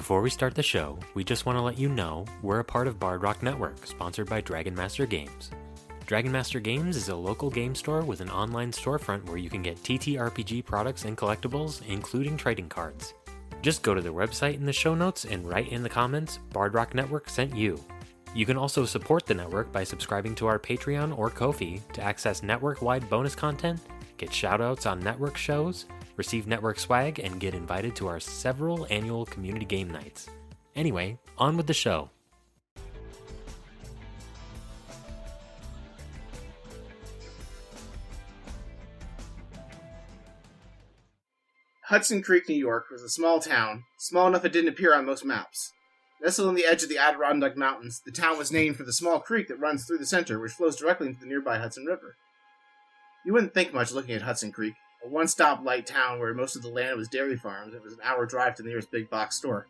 Before we start the show, we just want to let you know we're a part of Bard Rock Network, sponsored by Dragon Master Games. Dragon Master Games is a local game store with an online storefront where you can get TTRPG products and collectibles, including trading cards. Just go to their website in the show notes and write in the comments, Bard Rock Network sent you. You can also support the network by subscribing to our Patreon or Ko-fi to access network-wide bonus content, get shoutouts on network shows, receive network swag, and get invited to our several annual community game nights. Anyway, on with the show. Hudson Creek, New York was a small town, small enough it didn't appear on most maps. Nestled on the edge of the Adirondack Mountains, the town was named for the small creek that runs through the center, which flows directly into the nearby Hudson River. You wouldn't think much looking at Hudson Creek, a one-stop light town where most of the land was dairy farms. It was an hour drive to the nearest big box store.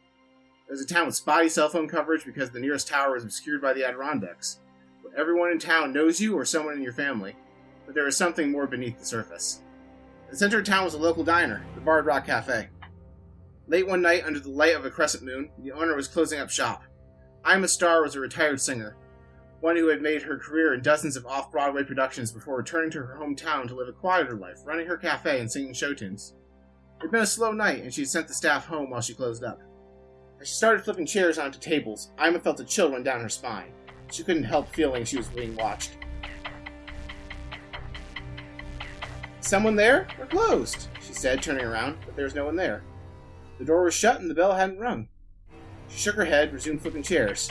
It was a town with spotty cell phone coverage because the nearest tower was obscured by the Adirondacks. Where everyone in town knows you or someone in your family, but there is something more beneath the surface. The center of town was a local diner, the Bard Rock Cafe. Late one night, under the light of a crescent moon, the owner was closing up shop. I'm a Star was a retired singer, one who had made her career in dozens of off-Broadway productions before returning to her hometown to live a quieter life, running her cafe and singing show tunes. It had been a slow night, and she had sent the staff home while she closed up. As she started flipping chairs onto tables, Ima felt a chill run down her spine. She couldn't help feeling she was being watched. "Someone there? We're closed," she said, turning around, but there was no one there. The door was shut and the bell hadn't rung. She shook her head, resumed flipping chairs.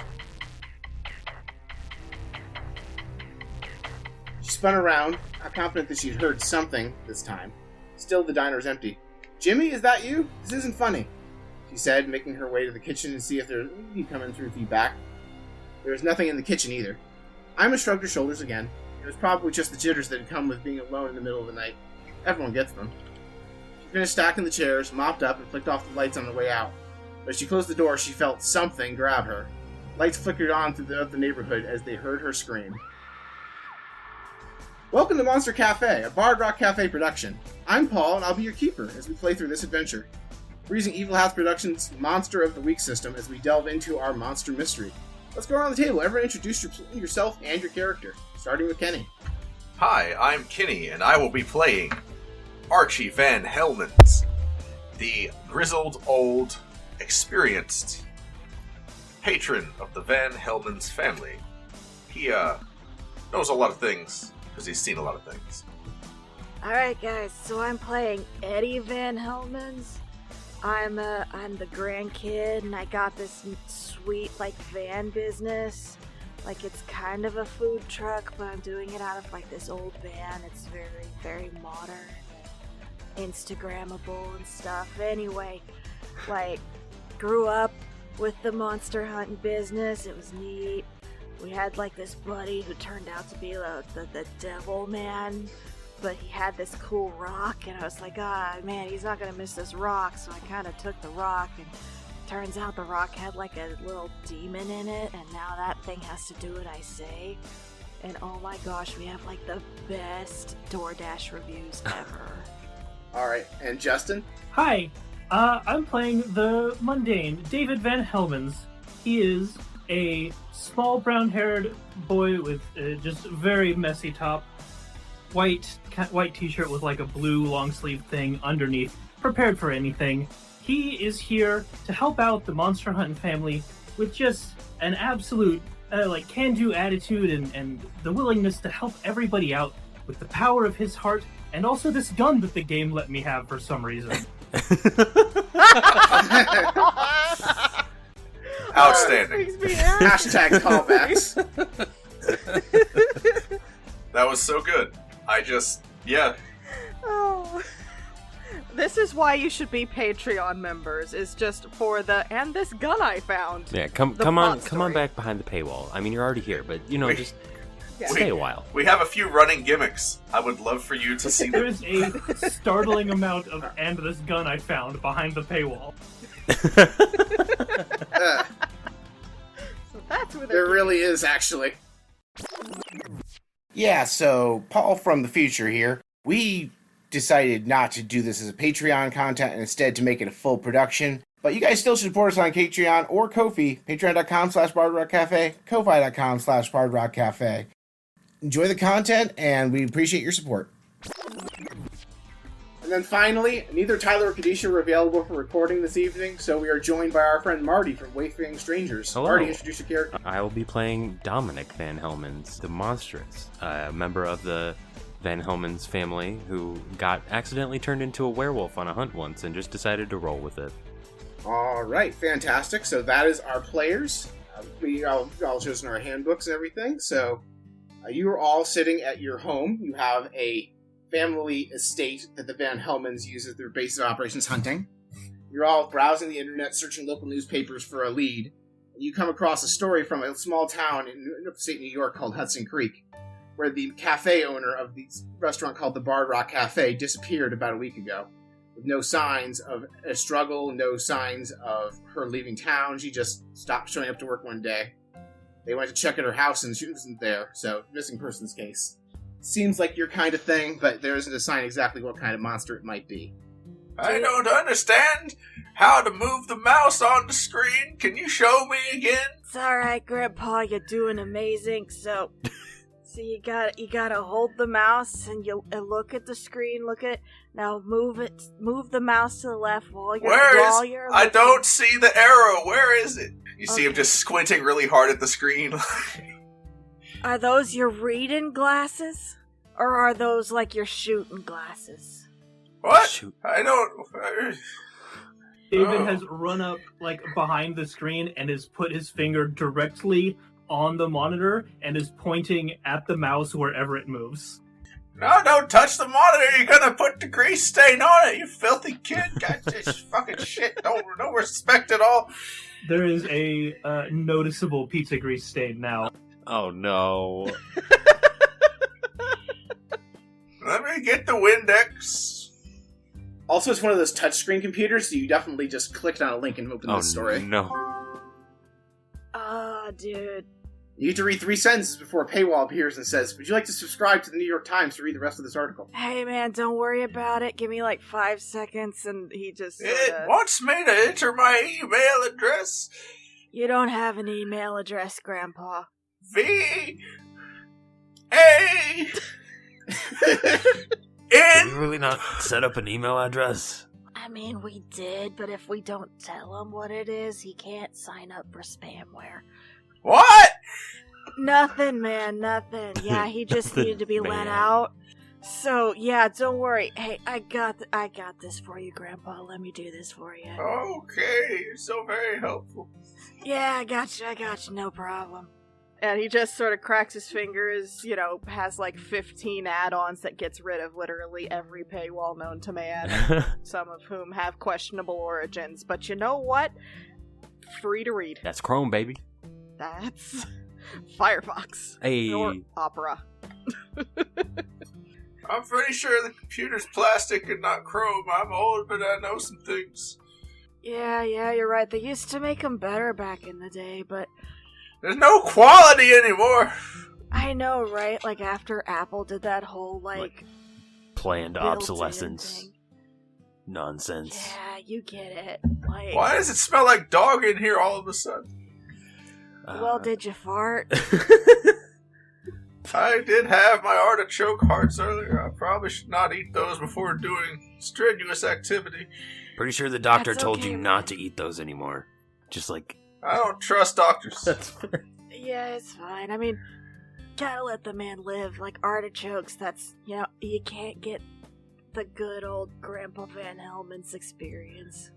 She spun around, not confident that she'd heard something this time. Still, the diner was empty. "Jimmy, is that you? This isn't funny," she said, making her way to the kitchen to see if there was anything coming through feedback. There was nothing in the kitchen either. Ima shrugged her shoulders again. It was probably just the jitters that had come with being alone in the middle of the night. Everyone gets them. She finished stacking the chairs, mopped up, and flicked off the lights on the way out. But as she closed the door, she felt something grab her. Lights flickered on through the neighborhood as they heard her scream. Welcome to Monster Cafe, a Bard Rock Cafe production. I'm Paul, and I'll be your keeper as we play through this adventure. We're using Evil House Productions' Monster of the Week system as we delve into our monster mystery. Let's go around the table. Everyone introduce yourself and your character, starting with Kenny. Hi, I'm Kenny, and I will be playing Archie VanHellmans, the grizzled, old, experienced patron of the VanHellmans family. He knows a lot of things, because he's seen a lot of things. Alright guys, so I'm playing Eddie VanHellmans. I'm the grandkid, and I got this sweet, van business. It's kind of a food truck, but I'm doing it out of, this old van. It's very, very modern and Instagrammable and stuff. Anyway, grew up with the monster hunting business. It was neat. We had, this buddy who turned out to be the devil man. But he had this cool rock, and I was like, man, he's not gonna miss this rock. So I kind of took the rock, and turns out the rock had a little demon in it, and now that thing has to do what I say. And oh my gosh, we have the best DoorDash reviews ever. Alright, and Justin? Hi, I'm playing the mundane David VanHellmans. He is a small brown-haired boy with just a very messy top. White t-shirt with a blue long sleeve thing underneath, prepared for anything. He is here to help out the monster hunting family with just an absolute can-do attitude and the willingness to help everybody out with the power of his heart, and also this gun that the game let me have for some reason. Outstanding. Hashtag callbacks. That was so good. Oh. This is why you should be Patreon members, is just for and this gun I found. Yeah, come on back behind the paywall. I mean, you're already here, but just stay a while. We have a few running gimmicks. I would love for you to see them. There is a startling amount of "and this gun I found" behind the paywall. So that's where there really is, actually. Yeah, so Paul from the future here. We decided not to do this as a Patreon content and instead to make it a full production. But you guys still should support us on Patreon or Ko-fi, patreon.com/BardRockCafe, ko-fi.com/BardRockCafe. Enjoy the content, and we appreciate your support. And then finally, neither Tyler or Kadisha were available for recording this evening, so we are joined by our friend Marty from Wayfaring Strangers. Hello. Marty, introduce your character. I will be playing Dominic VanHellmans, the monstrous, a member of the VanHellmans family who got accidentally turned into a werewolf on a hunt once and just decided to roll with it. All right, fantastic. So that is our players. We all chosen our handbooks and everything. So you are all sitting at your home. You have a family estate that the VanHellmans use as their base of operations hunting. You're all browsing the internet, searching local newspapers for a lead. And you come across a story from a small town in upstate New York called Hudson Creek, where the cafe owner of the restaurant called the Bard Rock Cafe disappeared about a week ago. With no signs of a struggle, no signs of her leaving town. She just stopped showing up to work one day. They went to check at her house and she wasn't there, so missing persons case. Seems like your kind of thing, but there isn't a sign exactly what kind of monster it might be. I don't understand how to move the mouse on the screen. Can you show me again? It's alright, Grandpa, you're doing amazing. So you gotta hold the mouse and you look at the screen, now move the mouse to the left while you're I don't see the arrow. Where is it? You see him just squinting really hard at the screen. Are those your reading glasses? Or are those like your shooting glasses? What? Shoot. I don't... David has run up like behind the screen and has put his finger directly on the monitor and is pointing at the mouse wherever it moves. No, don't touch the monitor. You're gonna put the grease stain on it, you filthy kid. Got this fucking shit. No respect at all. There is a noticeable pizza grease stain now. Oh no. Let me get the Windex. Also, it's one of those touchscreen computers, so you definitely just clicked on a link and opened the story. No. Oh, dude. You get to read 3 sentences before a paywall appears and says, "Would you like to subscribe to the New York Times to read the rest of this article?" Hey, man, don't worry about it. Give me like 5 seconds, and he just It wants me to enter my email address. You don't have an email address, Grandpa. V-A... Did we really not set up an email address? I mean, we did, but if we don't tell him what it is, he can't sign up for spamware. What? Nothing, man, nothing. Yeah, he just needed to be let out. So, yeah, don't worry. Hey, I got this for you, Grandpa. Let me do this for you. Okay, you're so very helpful. Yeah, I got you, no problem. And he just sort of cracks his fingers, has like 15 add-ons that gets rid of literally every paywall known to man, some of whom have questionable origins. But you know what? Free to read. That's Chrome, baby. That's Firefox. Hey. Or Opera. I'm pretty sure the computer's plastic and not chrome. I'm old, but I know some things. Yeah, you're right. They used to make them better back in the day, but... There's no quality anymore. I know, right? Like, after Apple did that whole, like planned built-in obsolescence. thing. Nonsense. Yeah, you get it. Like, Why does it smell like dog in here all of a sudden? well, did you fart? I did have my artichoke hearts earlier. I probably should not eat those before doing strenuous activity. Pretty sure the doctor That's told okay, you man. not to eat those anymore. Just like... I don't trust doctors. That's fair. Yeah, it's fine. I mean, gotta let the man live. Like, artichokes, that's, you can't get the good old Grandpa VanHellmans experience.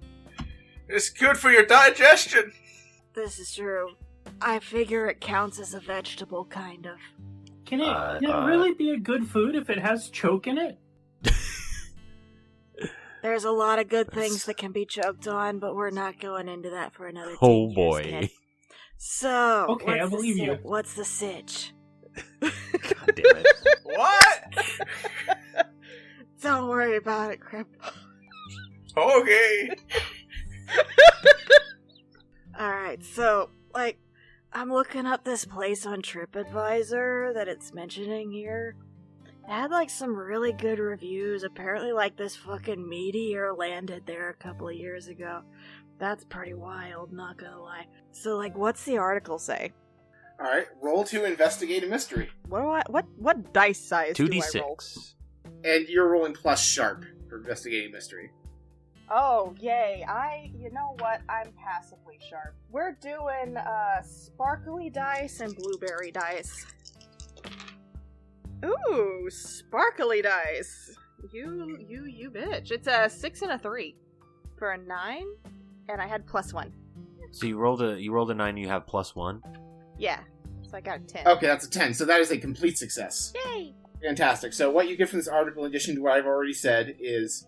It's good for your digestion. This is true. I figure it counts as a vegetable, kind of. Can it really be a good food if it has choke in it? There's a lot of good things that can be choked on, but we're not going into that for another 10 Oh years, boy. kid. So, Okay, I believe you. What's the sitch? God damn it. What? Don't worry about it, Grandpa. Okay. Alright, so, I'm looking up this place on TripAdvisor that it's mentioning here. It had, some really good reviews. Apparently, this fucking meteor landed there a couple of years ago. That's pretty wild, not gonna lie. So, like, what's the article say? Alright, roll to investigate a mystery. What dice size do I roll? 2d6. And you're rolling plus sharp for investigating mystery. Oh, yay. You know what? I'm passively sharp. We're doing, sparkly dice and blueberry dice. Ooh, sparkly dice. You bitch. It's a 6 and a 3 for a 9, and I had +1. So you rolled a 9 and you have +1? Yeah, so I got a 10. Okay, that's a 10, so that is a complete success. Yay! Fantastic. So what you get from this article, in addition to what I've already said, is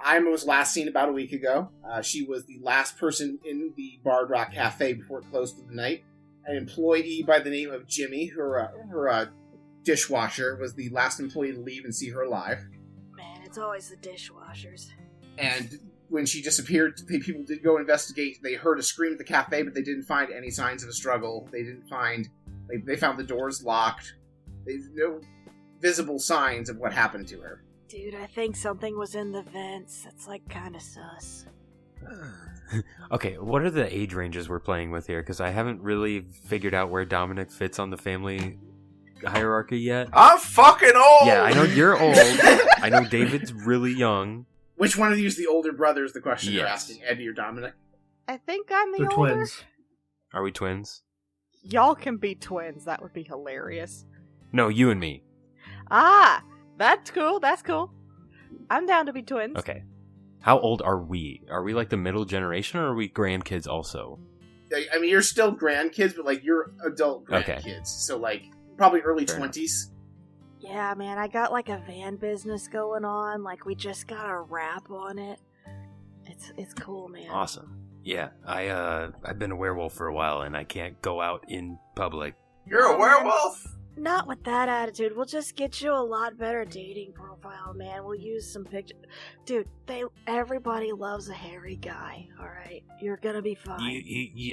Ima was last seen about a week ago. She was the last person in the Bard Rock Cafe before it closed for the night. An employee by the name of Jimmy, her dishwasher, was the last employee to leave and see her alive. Man, it's always the dishwashers. And when she disappeared, people did go investigate. They heard a scream at the cafe, but they didn't find any signs of a struggle. They found the doors locked. There's no visible signs of what happened to her. Dude, I think something was in the vents. That's, like, kind of sus. Okay, what are the age ranges we're playing with here? Because I haven't really figured out where Dominic fits on the family hierarchy yet. I'm fucking old! Yeah, I know you're old. I know David's really young. Which one of you is the older brother is the question you're Yes. asking, Eddie or Dominic? I think I'm the They're older. twins. Are we twins? Y'all can be twins. That would be hilarious. No, you and me. Ah, that's cool. That's cool. I'm down to be twins. Okay. How old are we? Are we like the middle generation, or are we grandkids also? I mean, you're still grandkids, but, like, you're adult Okay. grandkids. So, like, probably early Fair 20s. Yeah, man, I got, like, a van business going on. Like, we just got a wrap on it. It's cool, man. Awesome. Yeah, I've been a werewolf for a while, and I can't go out in public. You're a werewolf? Not with that attitude. We'll just get you a lot better dating profile, man. We'll use some pictures. Dude, everybody loves a hairy guy, alright? You're gonna be fine.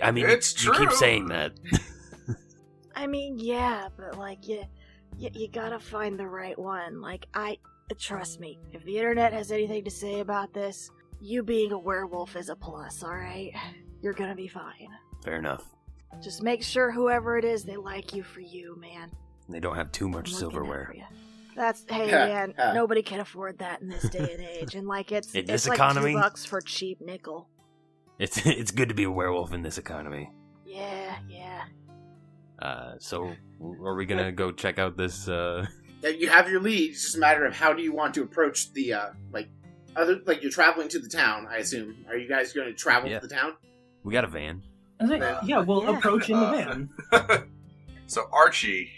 I mean, It's you keep true. saying that. I mean, yeah, but, like, you gotta find the right one. Like, trust me, if the internet has anything to say about this, you being a werewolf is a plus, alright? You're gonna be fine. Fair enough. Just make sure whoever it is, they like you for you, man. They don't have too much I'm looking out silverware. for you. Hey, Yeah, man, yeah. nobody can afford that in this day and age. And, like, it's In this like economy? $2 for cheap nickel. It's good to be a werewolf in this economy. Yeah. So are we gonna go check out this? You have your lead. It's just a matter of how do you want to approach the, you're traveling to the town, I assume. Are you guys going to travel Yeah. to the town? We got a van. I think, yeah, we'll Yeah. approach in the van. So Archie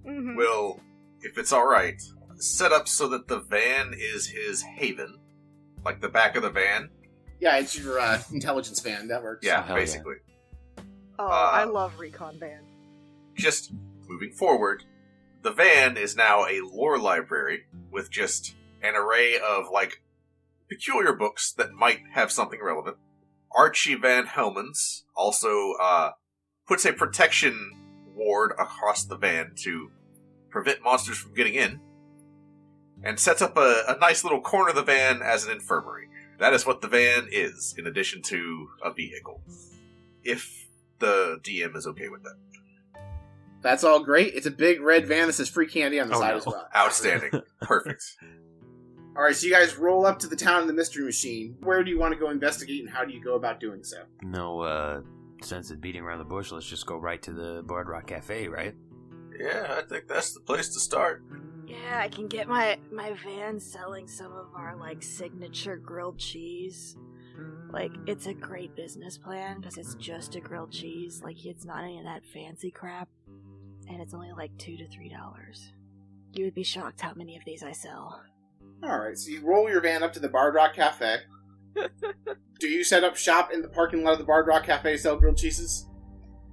Mhm. will, if it's alright, set up so that the van is his haven. Like the back of the van. Yeah, it's your intelligence van. That works. Yeah, hell yeah. basically. Oh, I love Recon Band. Just moving forward, the van is now a lore library with just an array of, like, peculiar books that might have something relevant. Archie VanHellmans also puts a protection ward across the van to prevent monsters from getting in, and sets up a nice little corner of the van as an infirmary. That is what the van is, in addition to a vehicle. If the DM is okay with that. That's all great. It's a big red van that says free candy on the Oh, side no. as well. Outstanding. Perfect. All right, so you guys roll up to the town of the Mystery Machine. Where do you want to go investigate, and how do you go about doing so? No sense in beating around the bush. Let's just go right to the Bard Rock Cafe, right? Yeah, I think that's the place to start. Yeah, I can get my van selling some of our, like, signature grilled cheese. Like, it's a great business plan because it's just a grilled cheese. Like, it's not any of that fancy crap. And it's only like $2 to $3. You would be shocked how many of these I sell. All right, so you roll your van up to the Bard Rock Cafe. Do you set up shop in the parking lot of the Bard Rock Cafe to sell grilled cheeses?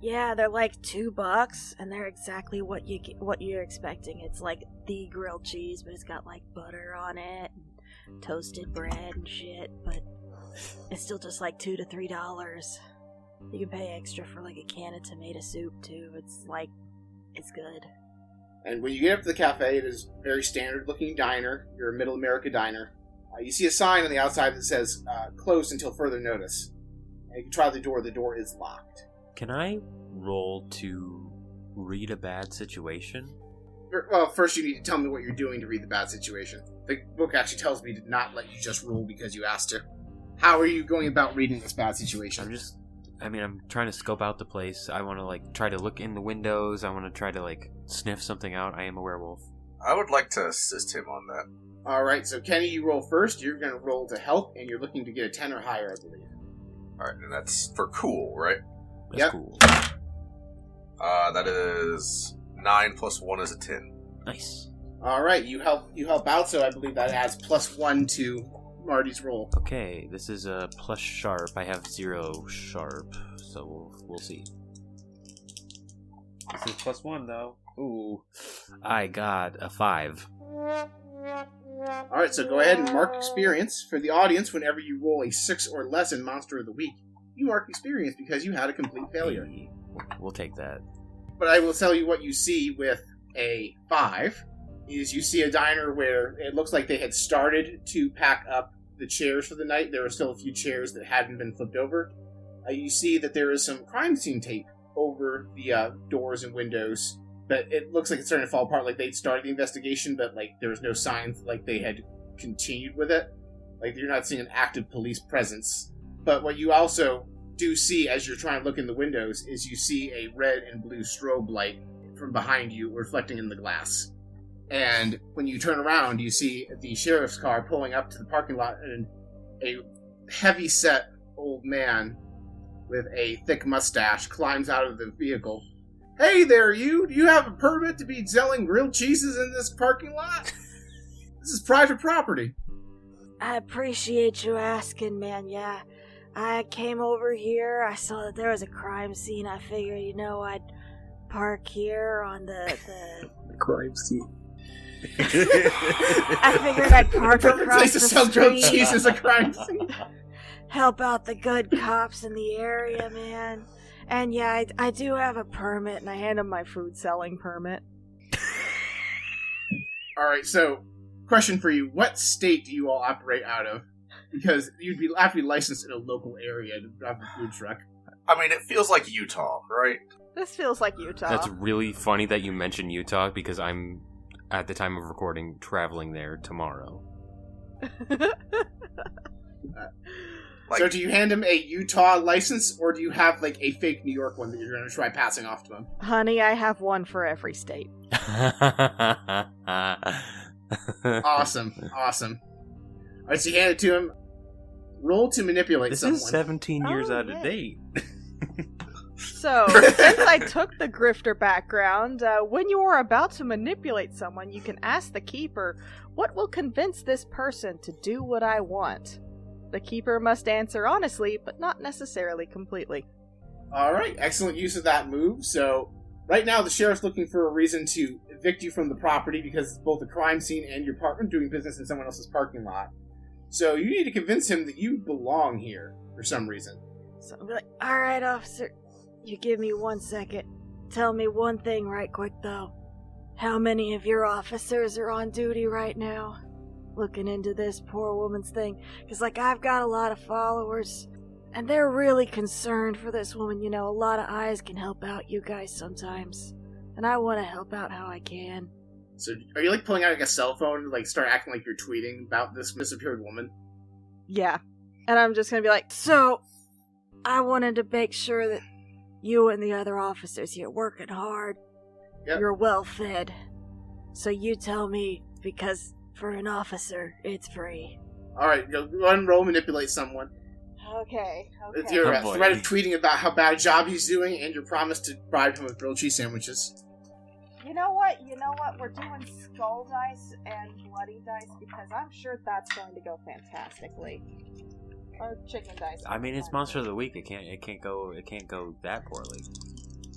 Yeah, they're like $2, and they're exactly what you're expecting. It's like the grilled cheese, but it's got like butter on it, and toasted bread and shit. But it's still just like $2 to $3. You can pay extra for like a can of tomato soup too. It's good. And when you get up to the cafe, it is a very standard-looking diner. You're a Middle America diner. You see a sign on the outside that says, closed until further notice. And you try the door is locked. Can I roll to read a bad situation? Well, first you need to tell me what you're doing to read the bad situation. The book actually tells me to not let you just roll because you asked to. How are you going about reading this bad situation? I'm trying to scope out the place. I want to, try to look in the windows. I want to try to, sniff something out. I am a werewolf. I would like to assist him on that. Alright, so Kenny, you roll first. You're going to roll to help, and you're looking to get a 10 or higher, I believe. Alright, and that's for cool, right? That's Yep. cool. That is 9 plus 1 is a 10. Nice. Alright, you help out, so I believe that adds +1 to Marty's roll. Okay, this is a plus sharp. I have 0 sharp, so we'll see. This is +1, though. Ooh. I got a 5. Alright, so go ahead and mark experience. For the audience, whenever you roll a 6 or less in Monster of the Week, you mark experience because you had a complete failure. Hey, we'll take that. But I will tell you what you see with a 5, is you see a diner where it looks like they had started to pack up the chairs for the night. There are still a few chairs that hadn't been flipped over. You see that there is some crime scene tape over the doors and windows, but it looks like it's starting to fall apart. Like they'd started the investigation, but there was no signs like they had continued with it. Like you're not seeing an active police presence. But what you also do see as you're trying to look in the windows is you see a red and blue strobe light from behind you reflecting in the glass. And when you turn around, you see the sheriff's car pulling up to the parking lot, and a heavy-set old man with a thick mustache climbs out of the vehicle. Hey there, you! Do you have a permit to be selling grilled cheeses in this parking lot? This is private property. I appreciate you asking, man. Yeah, I came over here. I saw that there was a crime scene. I figured, I'd park here on the Crime scene. I figured I'd park Perfect across place the to sell grilled street. cheese is a crime scene. Help out the good cops in the area, man. And yeah, I do have a permit, And I hand him my food selling permit. Alright, so, question for you. What state do you all operate out of? Because you'd have to be licensed in a local area to drive a food truck. I mean, it feels like Utah, right? This feels like Utah. That's really funny that you mentioned Utah because I'm, at the time of recording, traveling there tomorrow. So do you hand him a Utah license, or do you have, a fake New York one that you're going to try passing off to him? Honey, I have one for every state. Awesome. Alright, so you hand it to him. Roll to manipulate This someone. is 17 years Oh, out of yeah. date. So, since I took the grifter background, when you are about to manipulate someone, you can ask the keeper, what will convince this person to do what I want? The keeper must answer honestly, but not necessarily completely. Alright, excellent use of that move. So, right now the sheriff's looking for a reason to evict you from the property because it's both a crime scene and your partner doing business in someone else's parking lot. So, you need to convince him that you belong here for some reason. So I'll be like, alright, officer, you give me 1 second. Tell me one thing right quick, though. How many of your officers are on duty right now? Looking into this poor woman's thing. Because, I've got a lot of followers, and they're really concerned for this woman. A lot of eyes can help out you guys sometimes. And I want to help out how I can. So, are you, pulling out, a cell phone and, start acting like you're tweeting about this disappeared woman? Yeah. And I'm just gonna be like, So, I wanted to make sure that you and the other officers here working hard. Yep. You're well fed. So you tell me, because for an officer, it's free. Alright, go and roll manipulate someone. okay. It's your Oh, boy. threat of tweeting about how bad a job he's doing and your promise to bribe him with grilled cheese sandwiches. You know what? We're doing skull dice and bloody dice because I'm sure that's going to go fantastically. Or chicken dice. I mean, it's Monster of the Week. It can't go that poorly.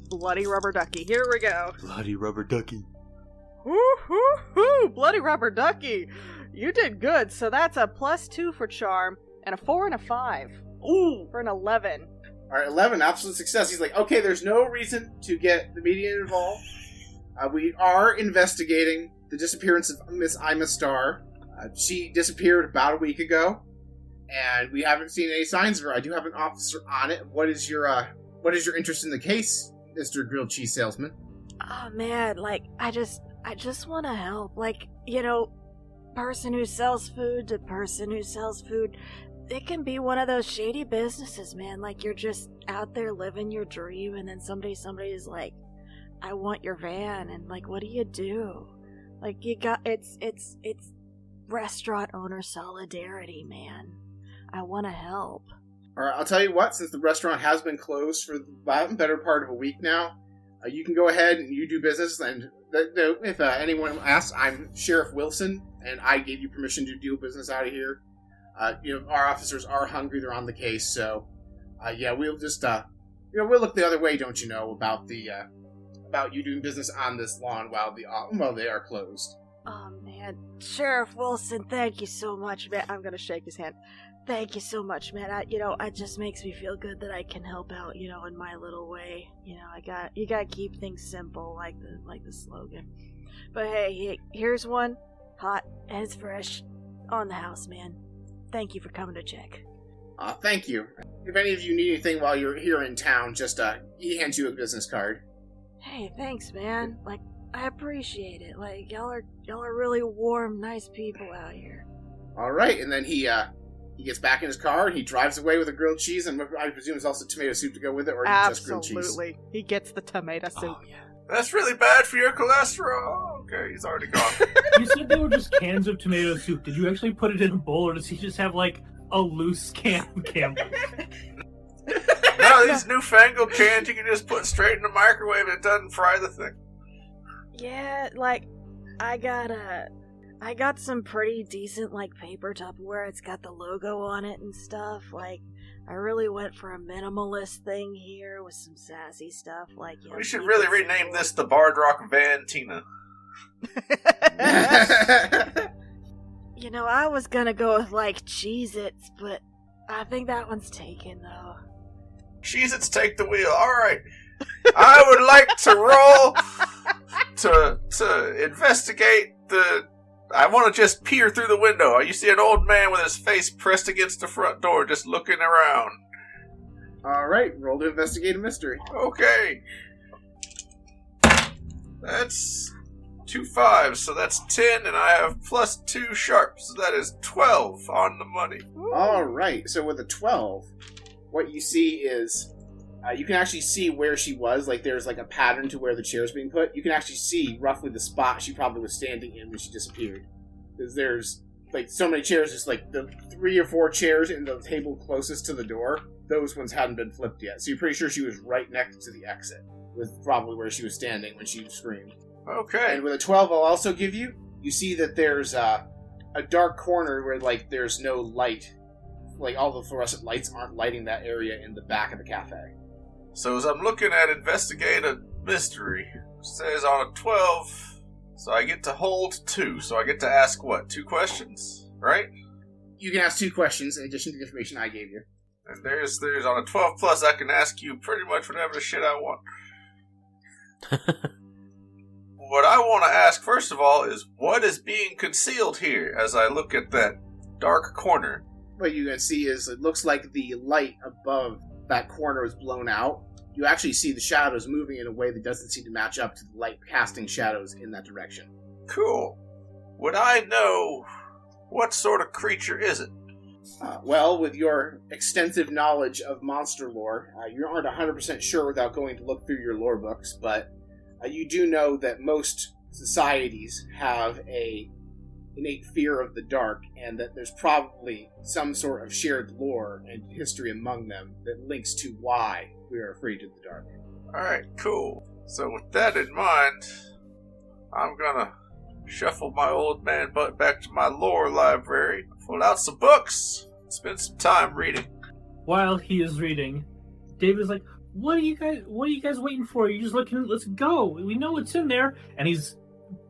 Bloody rubber ducky. Here we go. Bloody rubber ducky. Woo-hoo-hoo! Bloody rubber ducky! You did good, so that's a +2 for charm, and a 4 and a 5. Ooh! For an 11. Alright, 11, absolute success. He's like, okay, there's no reason to get the media involved. We are investigating the disappearance of Miss Ima Star. She disappeared about a week ago. and we haven't seen any signs of her. I do have an officer on it. What is your interest in the case, Mr. Grilled Cheese Salesman? Oh man, like I just want to help. Like, person who sells food to person who sells food. It can be one of those shady businesses, man. Like, you're just out there living your dream, and then somebody's like, I want your van, and like, what do you do? Like, it's restaurant owner solidarity, man. I want to help. Alright, I'll tell you what, since the restaurant has been closed for the better part of a week now, you can go ahead and you do business, and if anyone asks, I'm Sheriff Wilson, and I gave you permission to do business out of here. Our officers are hungry, they're on the case, so, we'll just, we'll look the other way, don't you know, about you doing business on this lawn while they are closed. Oh, man. Sheriff Wilson, thank you so much, man. I'm gonna shake his hand. Thank you so much, man. It just makes me feel good that I can help out, in my little way. You gotta keep things simple, like the slogan. But hey, here's one, hot and it's fresh, on the house, man. Thank you for coming to check. Thank you. If any of you need anything while you're here in town, just, he hands you a business card. Hey, thanks, man. Like, I appreciate it. Like, y'all are really warm, nice people out here. Alright, and then he gets back in his car and he drives away with a grilled cheese, and I presume there's also tomato soup to go with it, or just grilled cheese. Absolutely. He gets the tomato soup. Oh, yeah. That's really bad for your cholesterol. Okay, he's already gone. You said they were just cans of tomato soup. Did you actually put it in a bowl, or does he just have, like, a loose can of Campbell's? No, these newfangled cans you can just put straight in the microwave and it doesn't fry the thing. Yeah, like, I got some pretty decent, like, paper Tupperware. It's got the logo on it and stuff. Like, I really went for a minimalist thing here with some sassy stuff. Like, We should really rename this the Bard Rock Van Tina. I was gonna go with, like, Cheez-Its, but I think that one's taken, though. Cheez-Its take the wheel. Alright. I would like to roll to investigate I want to just peer through the window. You see an old man with his face pressed against the front door, just looking around. Alright, roll to investigate a mystery. Okay. That's 2 5s, so that's 10, and I have plus 2 sharp, so that is 12 on the money. Alright, so with a 12, what you see is, you can actually see where she was. Like, there's like a pattern to where the chair's being put. You can actually see roughly the spot she probably was standing in when she disappeared. Because there's, like, so many chairs, just like the 3 or 4 chairs in the table closest to the door, those ones hadn't been flipped yet. So you're pretty sure she was right next to the exit, with probably where she was standing when she screamed. Okay. And with a 12, I'll also give you see that there's a dark corner where, like, there's no light. Like, all the fluorescent lights aren't lighting that area in the back of the cafe. So as I'm looking at investigate a mystery, it says on a 12, so I get to hold 2. So I get to ask what, 2 questions, right? You can ask 2 questions in addition to the information I gave you. And there's on a 12 plus, I can ask you pretty much whatever the shit I want. What I want to ask first of all is what is being concealed here as I look at that dark corner. What you can see is it looks like the light above that corner is blown out. You actually see the shadows moving in a way that doesn't seem to match up to the light casting shadows in that direction. Cool. Would I know what sort of creature is it? Well, with your extensive knowledge of monster lore, you aren't 100% sure without going to look through your lore books, but you do know that most societies have a innate fear of the dark, and that there's probably some sort of shared lore and history among them that links to why we are afraid of the dark. Alright, cool. So with that in mind, I'm gonna shuffle my old man butt back to my lore library, pull out some books, spend some time reading. While he is reading, David's like, What are you guys waiting for? You're just looking, let's go. We know it's in there. And he's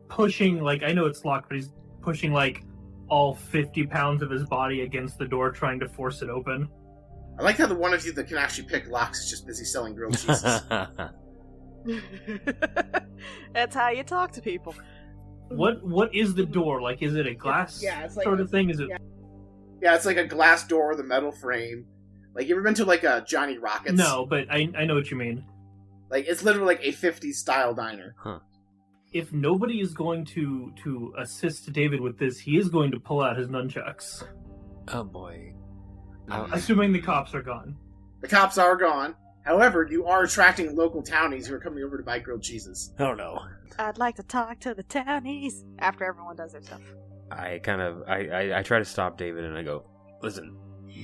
pushing, like, I know it's locked, but he's pushing, like, all 50 pounds of his body against the door, trying to force it open. I like how the one of you that can actually pick locks is just busy selling grilled cheeses. That's how you talk to people. What is the door? Like, is it a glass Yeah, it's like sort of thing? Is it? Yeah, Yeah, it's like a glass door with a metal frame. Like, you ever been to, like, a Johnny Rockets? No, but I know what you mean. Like, it's literally like a 50s-style diner. Huh. If nobody is going to assist David with this, he is going to pull out his nunchucks. Oh boy. Assuming the cops are gone. The cops are gone. However, you are attracting local townies who are coming over to buy grilled cheeses. Oh no. I'd like to talk to the townies after everyone does their stuff. I try to stop David and I go, listen,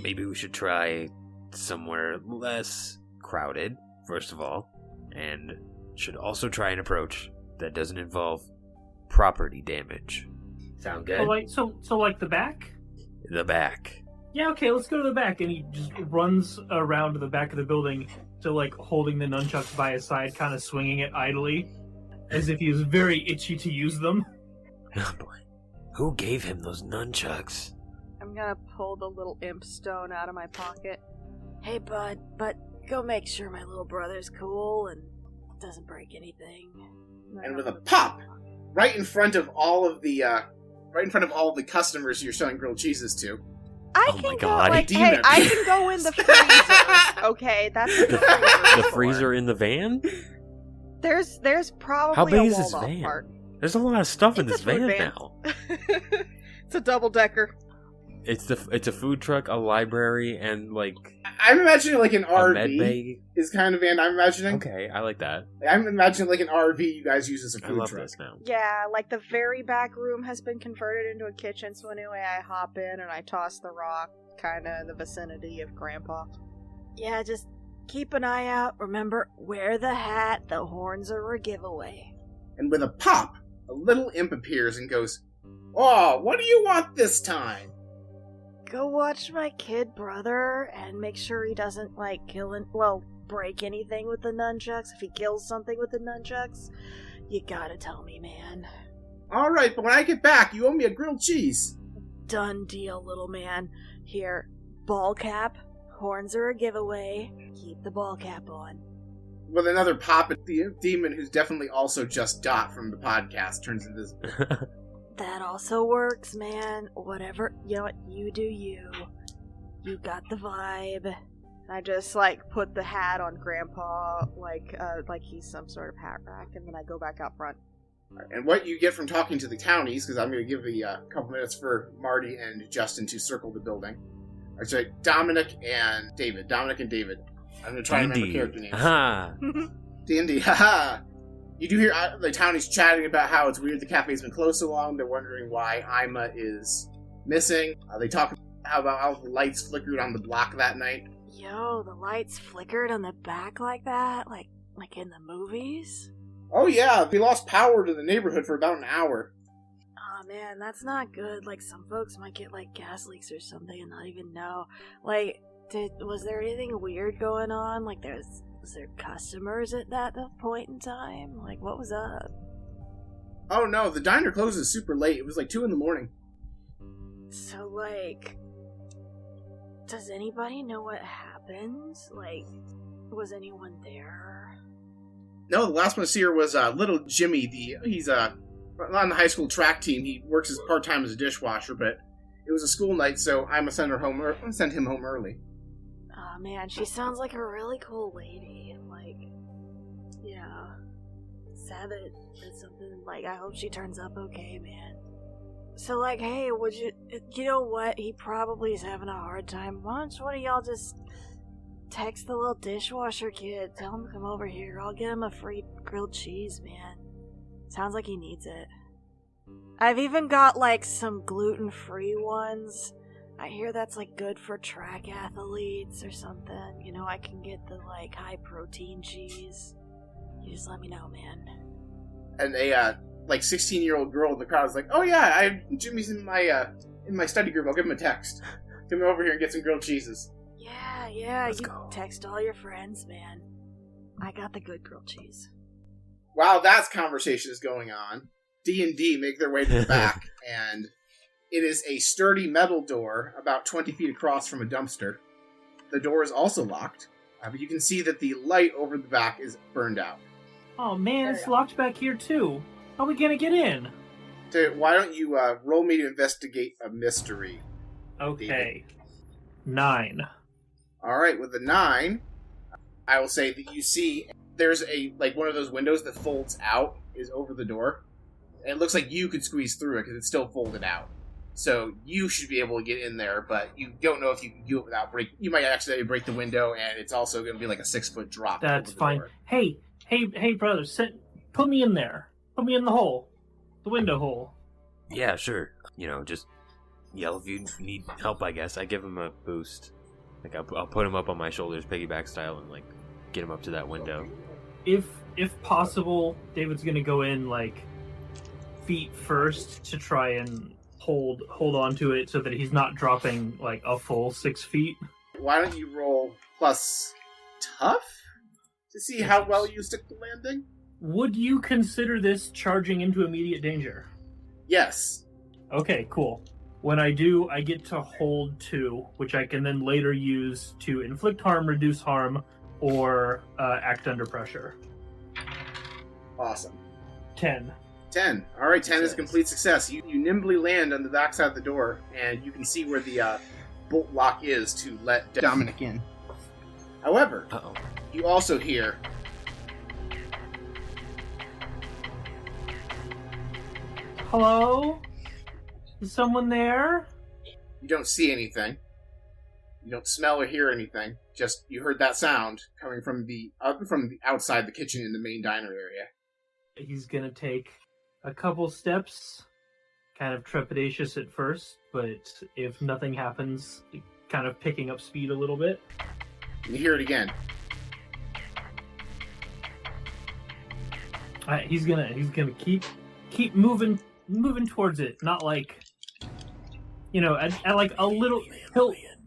maybe we should try somewhere less crowded, first of all, and should also try an approach that doesn't involve property damage. Sound good? So like the back? The back. Yeah, okay, let's go to the back. And he just runs around to the back of the building to, like, holding the nunchucks by his side, kind of swinging it idly, as if he was very itchy to use them. Oh boy. Who gave him those nunchucks? I'm gonna pull the little imp stone out of my pocket. Hey, bud, but go make sure my little brother's cool and doesn't break anything. And with a pop, right in front of all of the customers you're selling grilled cheeses to. I Oh can my go, God. like, Demon. hey, I can go in the freezer. Okay, that's what the freezer. The freezer in the van? There's probably How big a is this walled-off van? part. There's a lot of stuff in It's this a food van van. now. It's a double-decker. It's a food truck, a library, and like I'm imagining like an a med RV bay. is kind of van I'm imagining. Okay, I like that. I'm imagining like an RV you guys use as a I food love truck. this now. Yeah, like the very back room has been converted into a kitchen, so anyway, I hop in and I toss the rock kind of in the vicinity of Grandpa. Yeah, just keep an eye out. Remember, wear the hat. The horns are a giveaway. And with a pop, a little imp appears and goes, "Oh, what do you want this time?" Go watch my kid brother and make sure he doesn't, like, break anything with the nunchucks. If he kills something with the nunchucks, you gotta tell me, man. Alright, but when I get back, you owe me a grilled cheese. Done deal, little man. Here, ball cap. Horns are a giveaway. Keep the ball cap on. With another pop, the demon, who's definitely also just Dot from the podcast, turns invisible. That also works, man. Whatever, you know what, you do you. You got the vibe. I just, like, put the hat on Grandpa like he's some sort of hat rack, and then I go back out front. And what you get from talking to the townies, because I'm going to give a couple minutes for Marty and Justin to circle the building. Or sorry, Dominic and David. I'm going to try and remember character names. Aha. D&D, haha. You do hear the townies chatting about how it's weird the cafe's been closed so long. They're wondering why Ima is missing. They talk about how the lights flickered on the block that night. Yo, the lights flickered on the back like that? Like in the movies? Oh yeah, we lost power to the neighborhood for about an hour. Oh man, that's not good. Like, some folks might get, like, gas leaks or something and not even know. Like, was there anything weird going on? Like, was there customers at that point in time? Like, what was up? Oh no, the diner closes super late. It was like 2 a.m. So, like, does anybody know what happened? Like, was anyone there? No, the last one to see her was little Jimmy. He's on the high school track team. He works as part-time as a dishwasher, but it was a school night, so I'm gonna send him home early. Oh man, she sounds like a really cool lady. Like, yeah. Sad that something, like, I hope she turns up okay, man. So, like, hey, you know what? He probably is having a hard time. Why don't one of y'all just text the little dishwasher kid, tell him to come over here. I'll get him a free grilled cheese, man. Sounds like he needs it. I've even got, like, some gluten-free ones. I hear that's, like, good for track athletes or something. You know, I can get the, like, high-protein cheese. You just let me know, man. And a 16-year-old girl in the crowd is like, "Oh yeah, Jimmy's in my study group. I'll give him a text. Come over here and get some grilled cheeses." Yeah, Let's you go. text all your friends, man. I got the good grilled cheese. While that conversation is going on, D&D make their way to the back, and it is a sturdy metal door about 20 feet across from a dumpster. The door is also locked, but you can see that the light over the back is burned out. Oh man, it's locked back here too. How are we gonna get in? So why don't you roll me to investigate a mystery? Okay. 9. All right, with the 9, I will say that you see there's one of those windows that folds out is over the door. And it looks like you could squeeze through it because it's still folded out. So you should be able to get in there, but you don't know if you can do it without break. You might accidentally break the window, and it's also going to be like a 6-foot drop. That's over the fine. door. Hey, brother, put me in there. Put me in the hole. The window hole. Yeah, sure. Just yell if you need help, I guess. I give him a boost. Like, I'll put him up on my shoulders, piggyback style, and, like, get him up to that window. If possible, David's gonna go in, like, feet first to try and hold on to it so that he's not dropping, like, a full 6 feet. Why don't you roll plus tough to see how well you stick the landing? Would you consider this charging into immediate danger? Yes. Okay, cool. When I do, I get to hold 2, which I can then later use to inflict harm, reduce harm, or act under pressure. Awesome. 10. 10. All right, 10 is a complete success. You nimbly land on the backside of the door, and you can see where the bolt lock is to let Dominic in. However, you also hear... Hello? Is someone there? You don't see anything. You don't smell or hear anything. Just you heard that sound coming from the outside the kitchen in the main diner area. He's gonna take a couple steps, kind of trepidatious at first, but if nothing happens, kind of picking up speed a little bit. You hear it again. He's gonna keep moving towards it, not like, at like a little.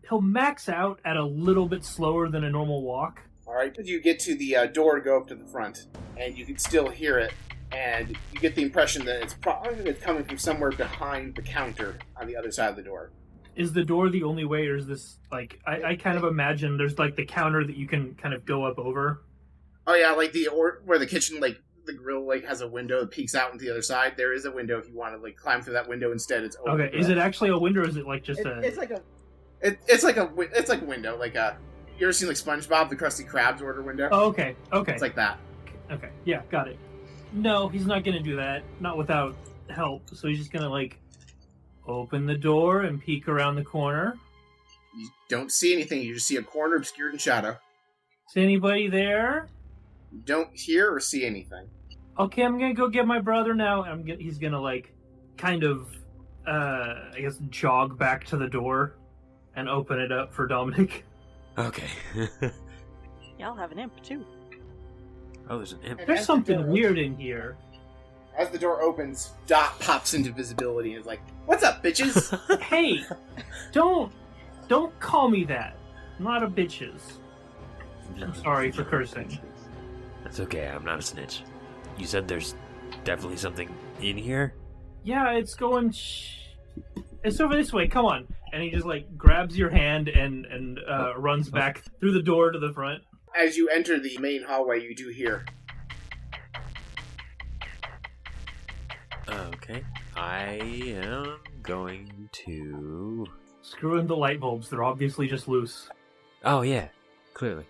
He'll max out at a little bit slower than a normal walk. All right, you get to the door to go up to the front, and you can still hear it, and you get the impression that it's probably coming from somewhere behind the counter on the other side of the door. Is the door the only way, or is this, like, I kind of imagine there's, like, the counter that you can kind of go up over? Oh, yeah, like where the kitchen, like, the grill, like, has a window that peeks out into the other side. There is a window if you want to, like, climb through that window instead. It's open. Okay, is it actually a window, or is it, like, just It's like a... It's like a window, like a... You ever seen, like, SpongeBob, the Krusty Krab's order window? Oh, okay. It's like that. Okay, yeah, got it. No, he's not gonna do that. Not without help. So he's just gonna, like, open the door and peek around the corner. You don't see anything. You just see a corner obscured in shadow. Is anybody there? You don't hear or see anything. Okay, I'm gonna go get my brother now. He's gonna, like, kind of, I guess, jog back to the door and open it up for Dominic. Okay. Y'all have an imp, too. Oh, there's an imp. There's something weird in here. As the door opens, Dot pops into visibility and is like, "What's up, bitches?" Hey, don't call me that. I'm not a bitches. I'm sorry for cursing. That's okay, I'm not a snitch. You said there's definitely something in here? Yeah, it's going... It's over this way, come on. And he just, like, grabs your hand and runs back through the door to the front. As you enter the main hallway, you do hear... Okay. I am going to... Screw in the light bulbs, they're obviously just loose. Oh, yeah. Clearly.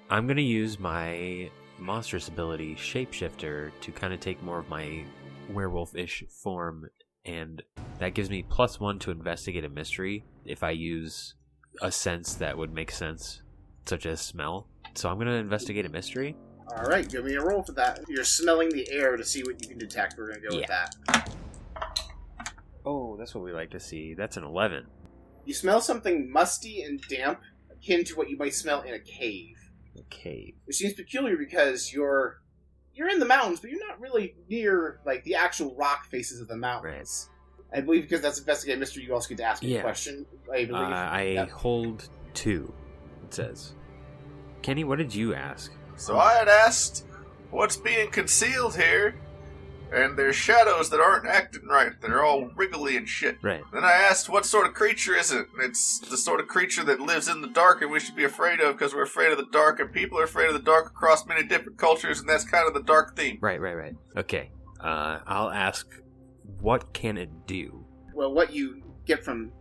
I'm going to use my monstrous ability, Shapeshifter, to kind of take more of my werewolf-ish form, and that gives me +1 to investigate a mystery if I use a sense that would make sense, such as smell. So I'm going to investigate a mystery. Alright, give me a roll for that. You're smelling the air to see what you can detect. We're going to go with that. Oh, that's what we like to see. That's an 11. You smell something musty and damp, akin to what you might smell in a cave. A cave. Which seems peculiar because you're in the mountains, but you're not really near, like, the actual rock faces of the mountains. Right. I believe because that's Investigate Mystery, you also get to ask me a question. I believe. I hold 2, it says. Kenny, what did you ask? So I had asked, what's being concealed here? And there's shadows that aren't acting right. They're all wriggly and shit. Right. Then I asked, what sort of creature is it? And it's the sort of creature that lives in the dark and we should be afraid of because we're afraid of the dark and people are afraid of the dark across many different cultures and that's kind of the dark theme. Right. Okay. I'll ask, what can it do? Well, what you get from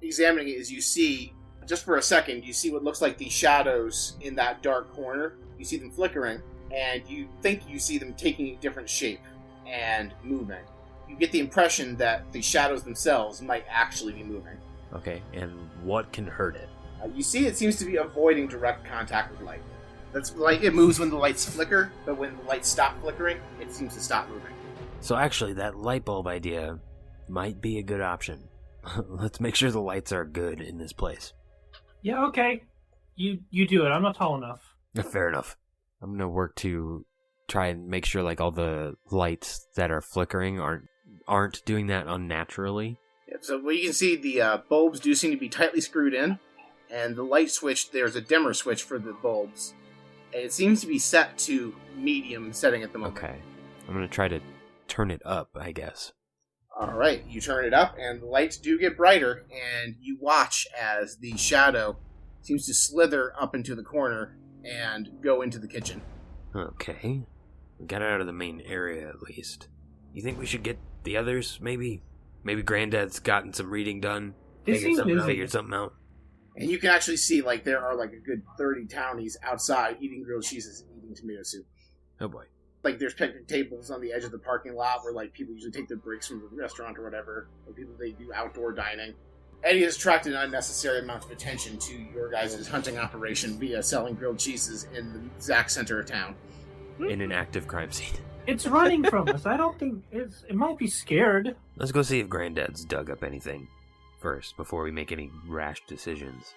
examining it is you see, just for a second, you see what looks like the shadows in that dark corner. You see them flickering, and you think you see them taking a different shape and moving. You get the impression that the shadows themselves might actually be moving. Okay, and what can hurt it? You see it seems to be avoiding direct contact with light. That's like it moves when the lights flicker, but when the lights stop flickering, it seems to stop moving. So actually, that light bulb idea might be a good option. Let's make sure the lights are good in this place. Yeah, okay. You do it. I'm not tall enough. Fair enough. I'm gonna work to try and make sure like all the lights that are flickering aren't doing that unnaturally. Yeah, so what you can see, the bulbs do seem to be tightly screwed in, and the light switch, there's a dimmer switch for the bulbs. And it seems to be set to medium setting at the moment. Okay. I'm gonna try to turn it up, I guess. Alright, you turn it up, and the lights do get brighter, and you watch as the shadow seems to slither up into the corner and go into the kitchen. Okay. We got out of the main area, at least. You think we should get the others, maybe? Maybe Granddad's gotten some reading done. Figured something out. And you can actually see, like, there are, like, a good 30 townies outside eating grilled cheeses and eating tomato soup. Oh, boy. Like, there's picnic tables on the edge of the parking lot where, like, people usually take their breaks from the restaurant or whatever. Or people, they do outdoor dining. Eddie has attracted an unnecessary amount of attention to your guys' hunting operation via selling grilled cheeses in the exact center of town. In an active crime scene. It's running from us. I don't think it might be scared. Let's go see if Granddad's dug up anything first before we make any rash decisions.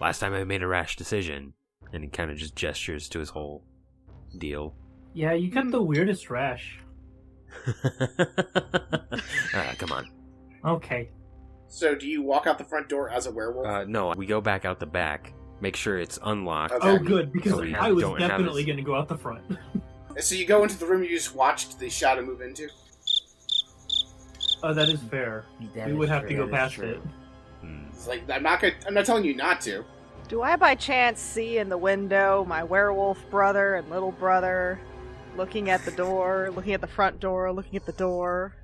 Last time I made a rash decision, and he kind of just gestures to his whole deal. Yeah, you got the weirdest rash. Come on. Okay. So, do you walk out the front door as a werewolf? No, we go back out the back, make sure it's unlocked. Okay. Oh, good, because So we I was don't have definitely this- going to go out the front. So you go into the room you just watched the shadow move into? Oh, that is fair. We would have to go past it. It's like, I'm not telling you not to. Do I by chance see in the window my werewolf brother and little brother looking at the door, looking at the front door, looking at the door?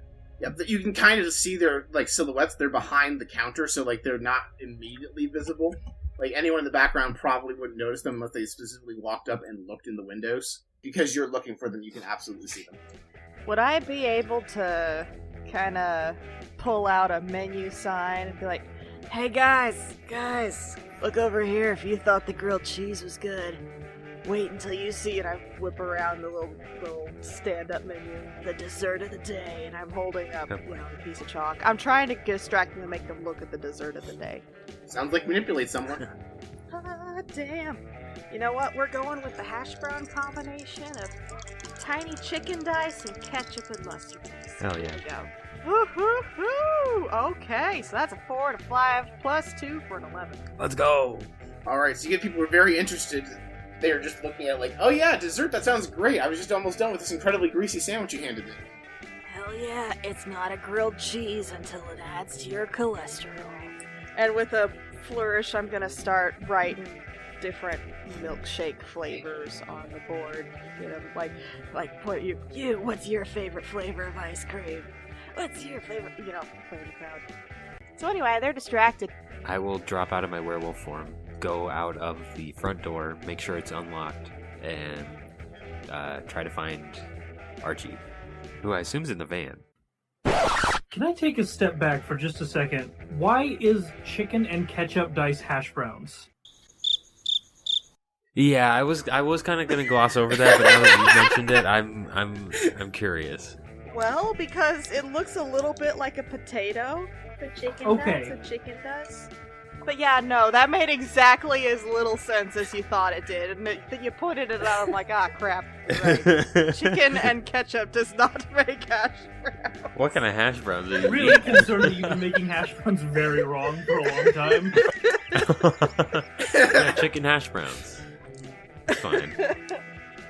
Yeah, but you can kind of see their, like, silhouettes. They're behind the counter, so, like, they're not immediately visible. Like, anyone in the background probably wouldn't notice them unless they specifically walked up and looked in the windows. Because you're looking for them, you can absolutely see them. Would I be able to kind of pull out a menu sign and be like, Hey guys, look over here if you thought the grilled cheese was good. wait until you see it? I whip around the little stand-up menu, the dessert of the day, and I'm holding up, a piece of chalk. I'm trying to distract them and make them look at the dessert of the day. Sounds like manipulate someone. Ah, damn. You know what? We're going with the hash brown combination of tiny chicken dice and ketchup and mustard. Hell yeah. There we go. Woo-hoo-hoo! Okay, so that's a 4 and a 5 plus 2 for an 11. Let's go. Alright, so you get people who are very interested. They are just looking at it like, oh yeah, dessert, that sounds great. I was just almost done with this incredibly greasy sandwich you handed me. Hell yeah, it's not a grilled cheese until it adds to your cholesterol. And with a flourish, I'm gonna start writing different milkshake flavors on the board. What What's your favorite flavor of ice cream? what's your favorite, play the crowd. So anyway, they're distracted. I will drop out of my werewolf form, go out of the front door, make sure it's unlocked, and try to find Archie, who I assume's in the van. Can I take a step back for just a second? Why is chicken and ketchup dice hash browns? Yeah, I was kind of gonna gloss over that, but now that you mentioned it, I'm curious. Well, because it looks a little bit like a potato. The chicken does. But yeah, no, that made exactly as little sense as you thought it did. And you put it in, I'm like, crap. Right. Chicken and ketchup does not make hash browns. What kind of hash browns are you Really concerned that you've been making hash browns very wrong for a long time. Yeah, chicken hash browns. Fine.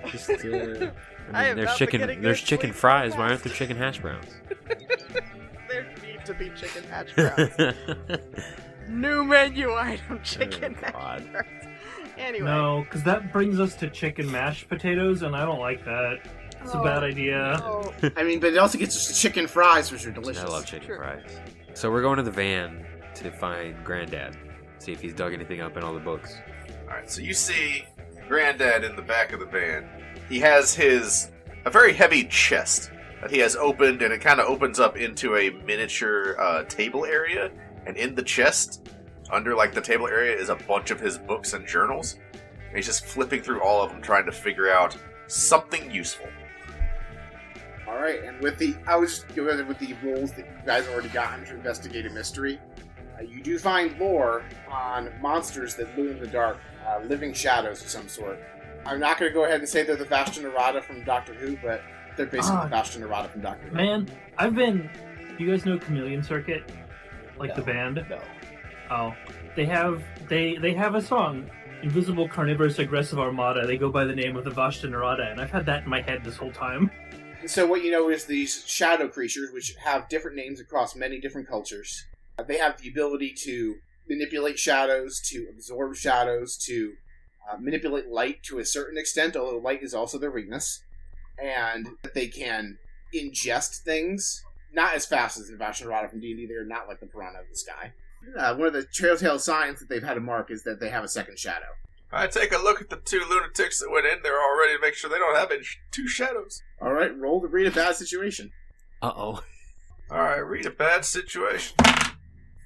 Just, there's chicken fries. Why aren't there chicken hash browns? There need to be chicken hash browns. New menu item, chicken hash browns. Anyway. No, because that brings us to chicken mashed potatoes, and I don't like that. It's a bad idea. No. I mean, but it also gets us to chicken fries, which are delicious. I love chicken fries. So we're going to the van. to find Granddad. See if he's dug anything up in all the books. Alright, so you see Granddad in the back of the van. He has a very heavy chest that he has opened, and it kind of opens up into a miniature table area. And in the chest, under like the table area, is a bunch of his books and journals. And he's just flipping through all of them, trying to figure out something useful. All right, and I was just going with the rules that you guys already got to investigate a mystery. You do find lore on monsters that loom in the dark, living shadows of some sort. I'm not going to go ahead and say they're the Vashta Nerada from Doctor Who, but they're basically the Vashta Nerada from Doctor Who. Man, you guys know Chameleon Circuit? Like the band? No. Oh. They have a song, Invisible Carnivorous Aggressive Armada. They go by the name of the Vashta Nerada, and I've had that in my head this whole time. So what you know is these shadow creatures, which have different names across many different cultures. They have the ability to manipulate shadows, to absorb shadows, to manipulate light to a certain extent, although light is also their weakness. And they can ingest things, not as fast as the Vashta Nerada from D&D. They're not like the piranha of the sky. One of the telltale signs that they've had to mark is that they have a second shadow. I take a look at the two lunatics that went in there already to make sure they don't have any two shadows. All right, roll to read a bad situation. Uh-oh. All right, read a bad situation.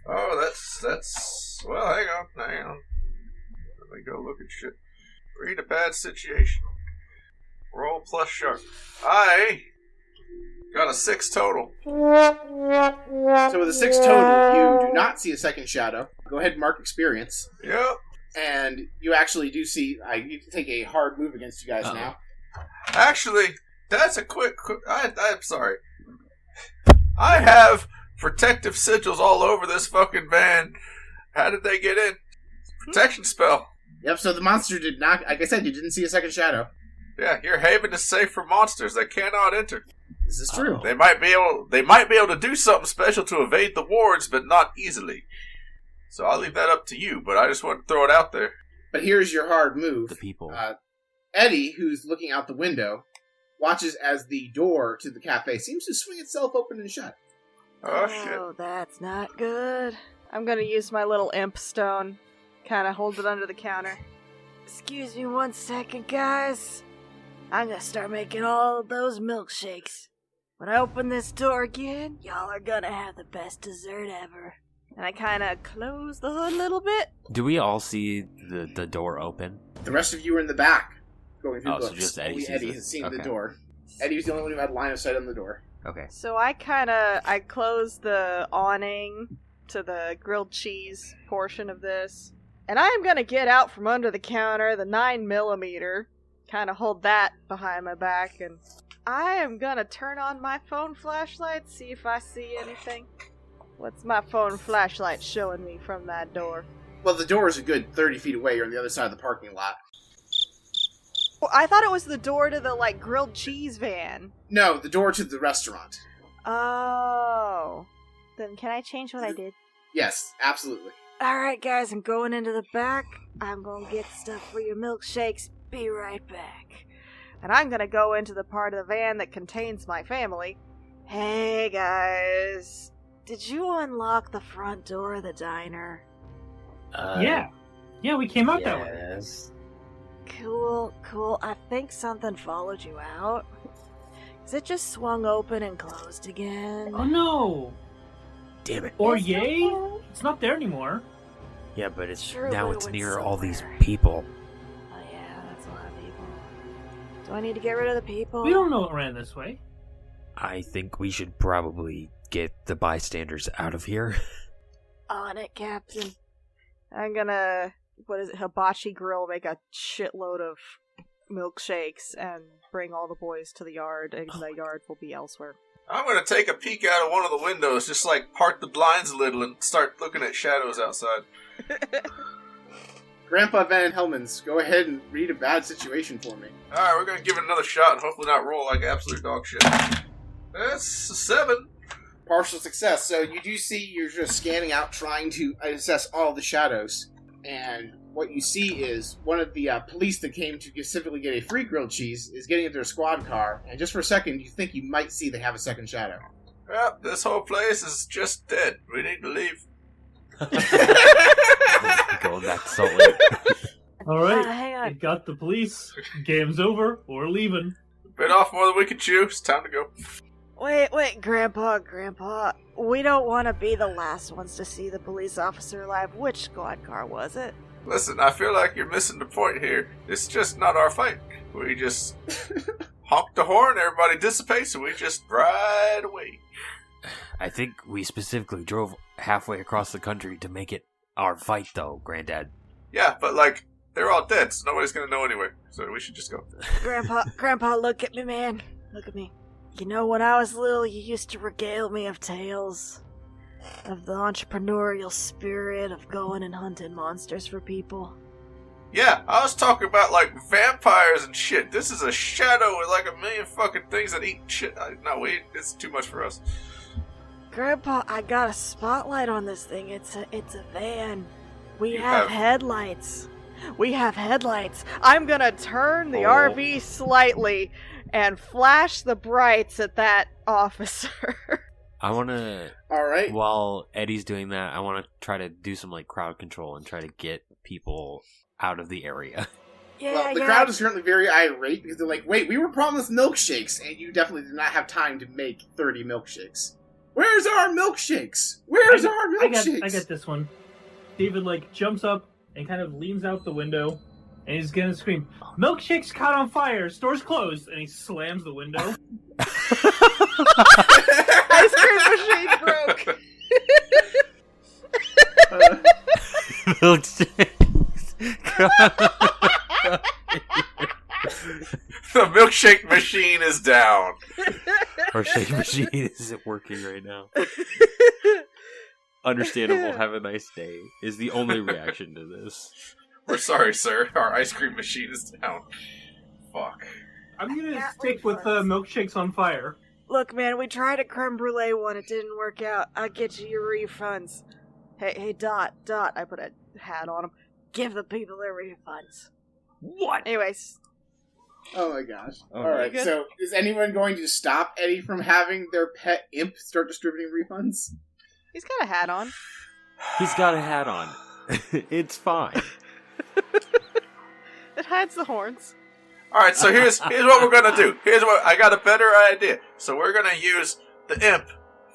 Oh, that's. Well, hang on. Let me go look at shit. Read a bad situation. Roll plus sharp. I got a 6 total. So with a 6 total, you do not see a second shadow. Go ahead and mark experience. Yep. And you actually do see. You can take a hard move against you guys now. Actually, that's a quick. I'm sorry. I have protective sigils all over this fucking van. How did they get in? Protection spell. Yep. So the monster did not. Like I said, you didn't see a second shadow. Yeah, your haven is safe for monsters that cannot enter. This is true. They might be able to do something special to evade the wards, but not easily. So I'll leave that up to you, but I just want to throw it out there. But here's your hard move. The people. Eddie, who's looking out the window, watches as the door to the cafe seems to swing itself open and shut. Oh, shit. That's not good. I'm gonna use my little imp stone. Kind of hold it under the counter. Excuse me 1 second, guys. I'm gonna start making all of those milkshakes. When I open this door again, y'all are gonna have the best dessert ever. And I kind of close the hood a little bit. Do we all see the door open? The rest of you are in the back, going through books. So just Eddie Only sees Eddie it. has seen Okay. the door. Eddie was the only one who had line of sight on the door. Okay. So I close the awning to the grilled cheese portion of this. And I'm gonna get out from under the counter the 9mm, kind of hold that behind my back, and I am gonna turn on my phone flashlight, see if I see anything. What's my phone flashlight showing me from that door? Well, the door is a good 30 feet away. You're on the other side of the parking lot. Well, I thought it was the door to the, grilled cheese van. No, the door to the restaurant. Oh. Then can I change what I did? Yes, absolutely. Alright, guys, I'm going into the back. I'm gonna get stuff for your milkshakes. Be right back. And I'm gonna go into the part of the van that contains my family. Hey, guys. Did you unlock the front door of the diner? Yeah, we came out that way. Yes. Cool. I think something followed you out. 'Cause it just swung open and closed again. Oh no! Damn it. Or yay? It's not there anymore. Yeah, but it's Sure, now but it's it near went all these somewhere. people. Oh yeah, that's a lot of people. Do I need to get rid of the people? We don't know it ran this way. I think we should probably get the bystanders out of here. On it, Captain. I'm gonna, hibachi grill, make a shitload of milkshakes and bring all the boys to the yard, and the yard will be elsewhere. I'm going to take a peek out of one of the windows, just part the blinds a little and start looking at shadows outside. Grandpa VanHellmans, go ahead and read a bad situation for me. Alright, we're going to give it another shot and hopefully not roll like absolute dog shit. That's a 7. Partial success. So you do see you're just scanning out, trying to assess all the shadows. And what you see is one of the police that came to specifically get a free grilled cheese is getting into their squad car. And just for a second, you think you might see they have a second shadow. Yep, this whole place is just dead. We need to leave. Going back to Salt Lake. All right, hang on. you got the police. Game's over. We're leaving. Bit off more than we can chew. It's time to go. Wait, Grandpa. We don't want to be the last ones to see the police officer alive. Which squad car was it? Listen, I feel like you're missing the point here. It's just not our fight. We just honk the horn, everybody dissipates, and we just ride away. I think we specifically drove halfway across the country to make it our fight, though, Granddad. Yeah, but like, they're all dead, so nobody's gonna know anyway. So we should just go. Grandpa, look at me, man. Look at me. You know, when I was little, you used to regale me of tales of the entrepreneurial spirit of going and hunting monsters for people. Yeah, I was talking about like vampires and shit. This is a shadow with like a million fucking things that eat shit. No, it's too much for us. Grandpa, I got a spotlight on this thing. It's a van. We have headlights. I'm gonna turn the RV slightly and flash the brights at that officer. I want to... All right. While Eddie's doing that, I want to try to do some like crowd control and try to get people out of the area. Well, the crowd is currently very irate because they're like, wait, we were promised milkshakes, and you definitely did not have time to make 30 milkshakes. Where's our milkshakes? I get this one. David, like, jumps up and kind of leans out the window, and he's gonna scream, "Milkshake's caught on fire! Store's closed!" And he slams the window. Ice cream machine broke. Milkshakes. The milkshake machine is down. Our shake machine isn't working right now. Understandable, have a nice day, is the only reaction to this. We're sorry, sir. Our ice cream machine is down. Fuck. I'm gonna stick with milkshakes on fire. Look, man, we tried a creme brulee one. It didn't work out. I'll get you your refunds. Hey, Dot, I put a hat on him. Give the people their refunds. What? Anyways. Oh my gosh. Oh, Alright, so is anyone going to stop Eddie from having their pet imp start distributing refunds? He's got a hat on. He's got a hat on. It's fine. It hides the horns. Alright, so here's what we're gonna do. I got a better idea. So we're gonna use the imp.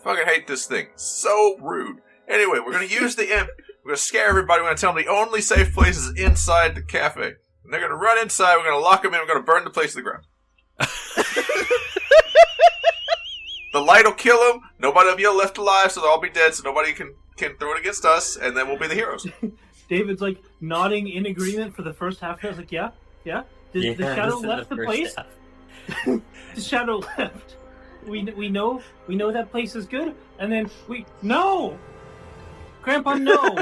Fucking hate this thing. So rude. Anyway, we're gonna use the imp. We're gonna scare everybody. We're gonna tell them the only safe place is inside the cafe. And they're gonna run inside. We're gonna lock them in. We're gonna burn the place to the ground. The light will kill them. Nobody will be left alive, so they'll all be dead. So nobody can throw it against us, and then we'll be the heroes. David's like nodding in agreement for the first half. I was like, yeah. The shadow left the place. The shadow left. We know that place is good, and then no. Grandpa, no.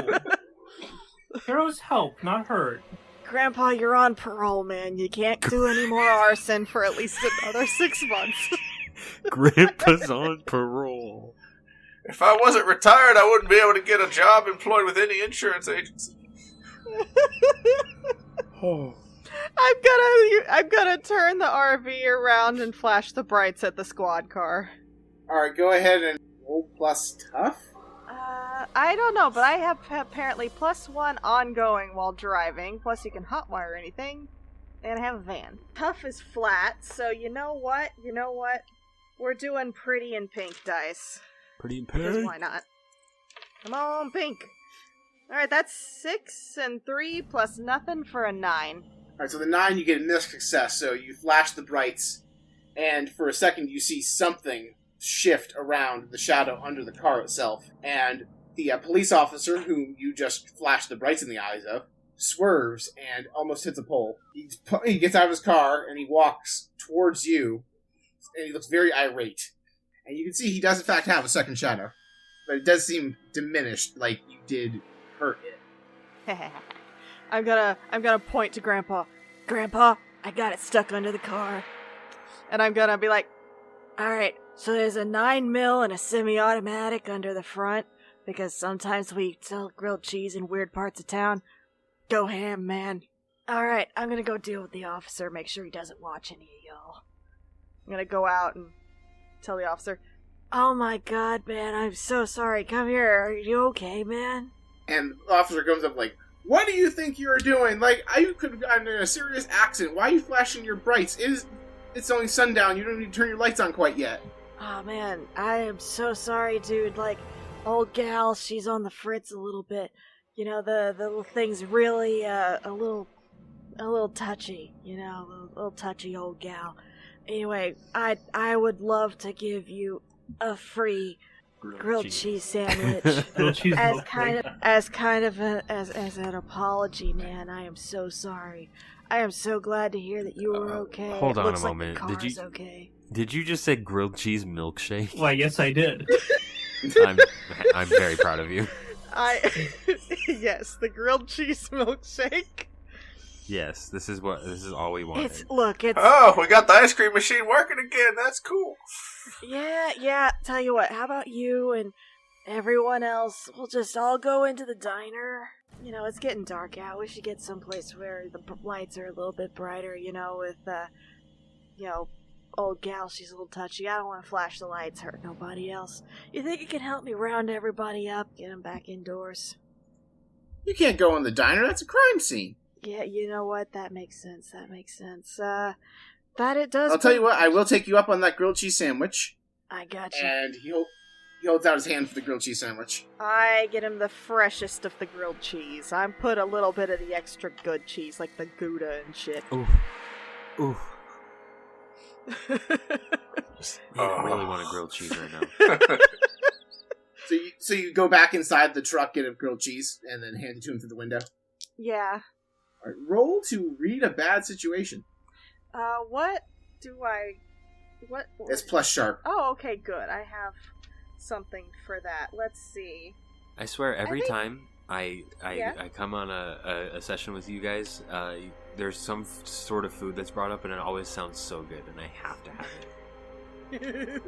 Heroes help, not hurt. Grandpa, you're on parole, man. You can't do any more arson for at least another 6 months. Grandpa's on parole. If I wasn't retired, I wouldn't be able to get a job employed with any insurance agency. I'm gonna turn the RV around and flash the brights at the squad car. Alright, go ahead and roll plus tough. I don't know, but I have apparently +1 ongoing while driving, plus you can hotwire anything, and I have a van. Tough is flat, so you know what? We're doing pretty in pink dice. Pretty in Because pink? why not? Come on, pink! Alright, that's 6 and 3 plus nothing for a 9. Alright, so the 9 you get a missed success, so you flash the brights, and for a second you see something shift around the shadow under the car itself, and the police officer, whom you just flashed the brights in the eyes of, swerves and almost hits a pole. He gets out of his car, and he walks towards you, and he looks very irate. And you can see he does in fact have a second shadow, but it does seem diminished, like you did hurt it. I'm gonna point to Grandpa. Grandpa, I got it stuck under the car. And I'm gonna be like, Alright, so there's a 9mm and a semi-automatic under the front, because sometimes we sell grilled cheese in weird parts of town. Go ham, man. Alright, I'm gonna go deal with the officer, make sure he doesn't watch any of y'all. I'm gonna go out and tell the officer, Oh my god, man, I'm so sorry. Come here. Are you okay, man? And the officer comes up like, "What do you think you're doing? Like, I could have gotten in a serious accident. Why are you flashing your brights? It's only sundown. You don't need to turn your lights on quite yet." Oh man, I am so sorry, dude. Like, old gal, she's on the fritz a little bit. You know, the little thing's really a little touchy. You know, a little touchy old gal. Anyway, I would love to give you a free grilled cheese sandwich Grilled cheese as milkshake. kind of as an apology, man. I am so sorry. I am so glad to hear that you were okay. Hold It on looks a moment. Like the Did car's you- okay? Did you just say grilled cheese milkshake? Why, yes, I did. I'm very proud of you. Yes, the grilled cheese milkshake. Yes, this is all we wanted. It's Oh, we got the ice cream machine working again. That's cool. yeah. Tell you what, how about you and everyone else? We'll just all go into the diner. You know, it's getting dark out. We should get someplace where the lights are a little bit brighter. You know, with old gal, she's a little touchy. I don't want to flash the lights, hurt nobody else. You think you can help me round everybody up, get them back indoors? You can't go in the diner. That's a crime scene. Yeah, you know what? That makes sense. That it does. I'll tell you what. I will take you up on that grilled cheese sandwich. I got you. And he holds out his hand for the grilled cheese sandwich. I get him the freshest of the grilled cheese. I put a little bit of the extra good cheese, like the Gouda and shit. Ooh. I really want a grilled cheese right now. So you go back inside the truck, get a grilled cheese, and then hand it to him through the window. Yeah. All right, roll to read a bad situation. What do I... What? It's plus sharp. Oh, okay, good. I have something for that. Let's see. I swear, every think- time I Yeah? come on a session with you guys, there's some sort of food that's brought up, and it always sounds so good, and I have to have it.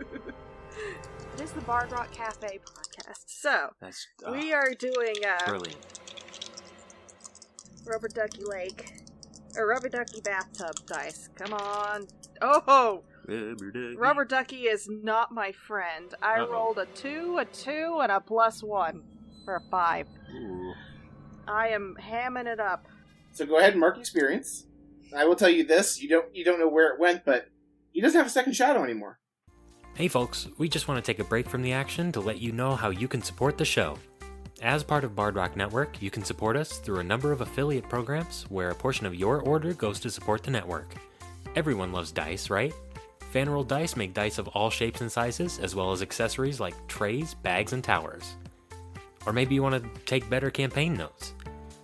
It is the Bard Rock Cafe podcast. So, That's we are doing brilliant. Rubber Ducky Lake. Or Rubber Ducky Bathtub dice. Come on. Oh! Rubber Ducky is not my friend. I Uh-oh. rolled a 2, and a +1 for a 5. Ooh. I am hamming it up. So go ahead and mark experience. I will tell you this: you don't know where it went, but he doesn't have a second shadow anymore. Hey folks, we just want to take a break from the action to let you know how you can support the show. As part of Bard Rock Network, you can support us through a number of affiliate programs where a portion of your order goes to support the network. Everyone loves dice, right? Fanroll Dice make dice of all shapes and sizes, as well as accessories like trays, bags, and towers. Or maybe you want to take better campaign notes.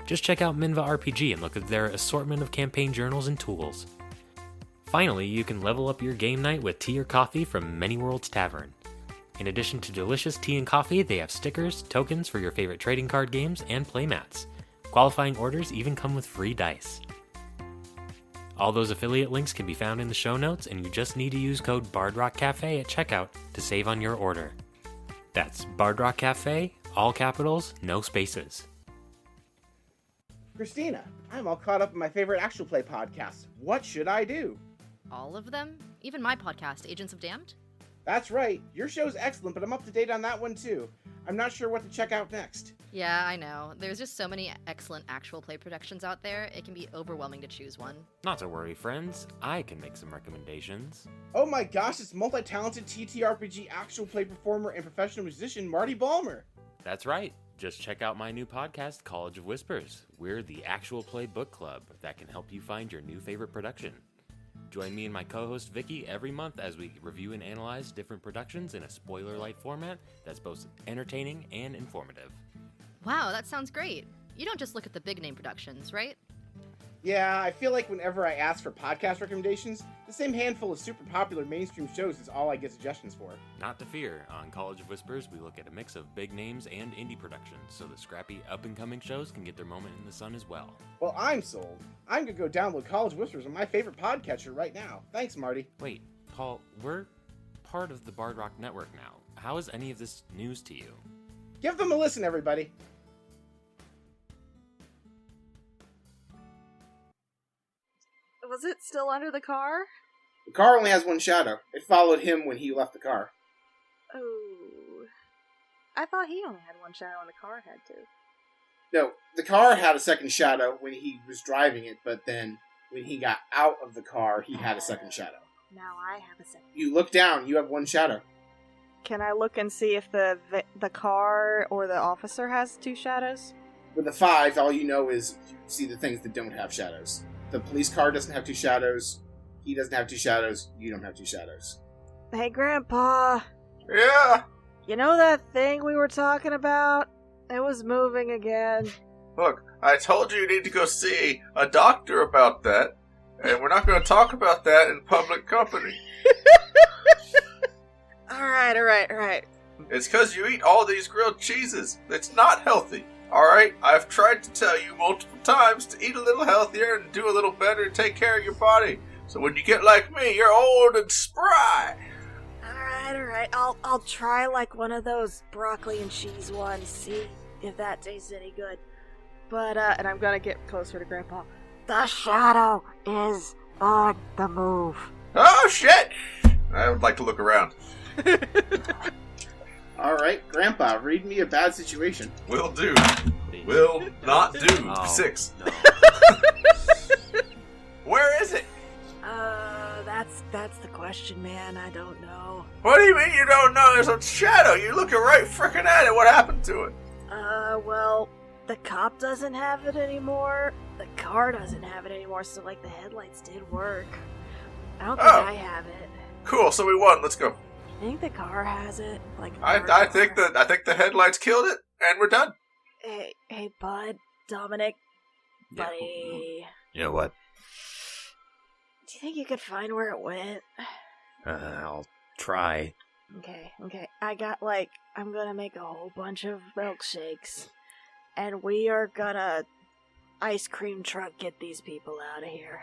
Just check out Minva RPG and look at their assortment of campaign journals and tools. Finally, you can level up your game night with tea or coffee from Many Worlds Tavern. In addition to delicious tea and coffee, they have stickers, tokens for your favorite trading card games, and playmats. Qualifying orders even come with free dice. All those affiliate links can be found in the show notes, and you just need to use code BardRockCafe at checkout to save on your order. That's Bardrock Cafe, all capitals, no spaces. Christina, I'm all caught up in my favorite actual play podcast. What should I do? All of them? Even my podcast, Agents of Damned? That's right. Your show's excellent, but I'm up to date on that one too. I'm not sure what to check out next. Yeah, I know. There's just so many excellent actual play productions out there, it can be overwhelming to choose one. Not to worry, friends. I can make some recommendations. Oh my gosh, it's multi-talented TTRPG actual play performer and professional musician Marty Balmer. That's right. Just check out my new podcast, College of Whispers. We're the actual play book club that can help you find your new favorite production. Join me and my co-host Vicky every month as we review and analyze different productions in a spoiler-light format that's both entertaining and informative. Wow, that sounds great. You don't just look at the big name productions, right? Yeah, I feel like whenever I ask for podcast recommendations, the same handful of super popular mainstream shows is all I get suggestions for. Not to fear, on College of Whispers, we look at a mix of big names and indie productions, so the scrappy up-and-coming shows can get their moment in the sun as well. Well, I'm sold. I'm gonna go download College Whispers on my favorite podcatcher right now. Thanks, Marty. Wait, Paul, we're part of the Bard Rock Network now. How is any of this news to you? Give them a listen, everybody. Was it still under the car? The car only has one shadow. It followed him when he left the car. Oh. I thought he only had one shadow and the car had two. No, the car had a second shadow when he was driving it, but then when he got out of the car, he had a second shadow. Now I have a second. You look down, you have one shadow. Can I look and see if the car or the officer has 2 shadows? With the 5, all you know is you see the things that don't have shadows. The police car doesn't have 2 shadows. He doesn't have 2 shadows. You don't have 2 shadows. Hey, Grandpa. Yeah. You know that thing we were talking about? It was moving again. Look, I told you need to go see a doctor about that, and we're not going to talk about that in public company. Alright. It's because you eat all these grilled cheeses. It's not healthy. Alright? I've tried to tell you multiple times to eat a little healthier and do a little better and take care of your body. So when you get like me, you're old and spry. Alright. I'll try like one of those broccoli and cheese ones, see if that tastes any good. But, and I'm gonna get closer to Grandpa. The shadow is on the move. Oh, shit! I would like to look around. Alright, Grandpa, read me a bad situation. Will do. Will not do. Oh, 6. No. Where is it? That's the question, man. I don't know. What do you mean you don't know? There's a shadow. You're looking right frickin' at it. What happened to it? Well, the cop doesn't have it anymore. The car doesn't have it anymore, so, like, the headlights did work. I don't think I have it. Cool, so we won. Let's go. I think the car has it. Like, I think the headlights killed it, and we're done. Hey, bud. Dominic. Buddy. You know what? Do you think you could find where it went? I'll try. Okay. I'm gonna make a whole bunch of milkshakes. And we are gonna ice cream truck get these people out of here.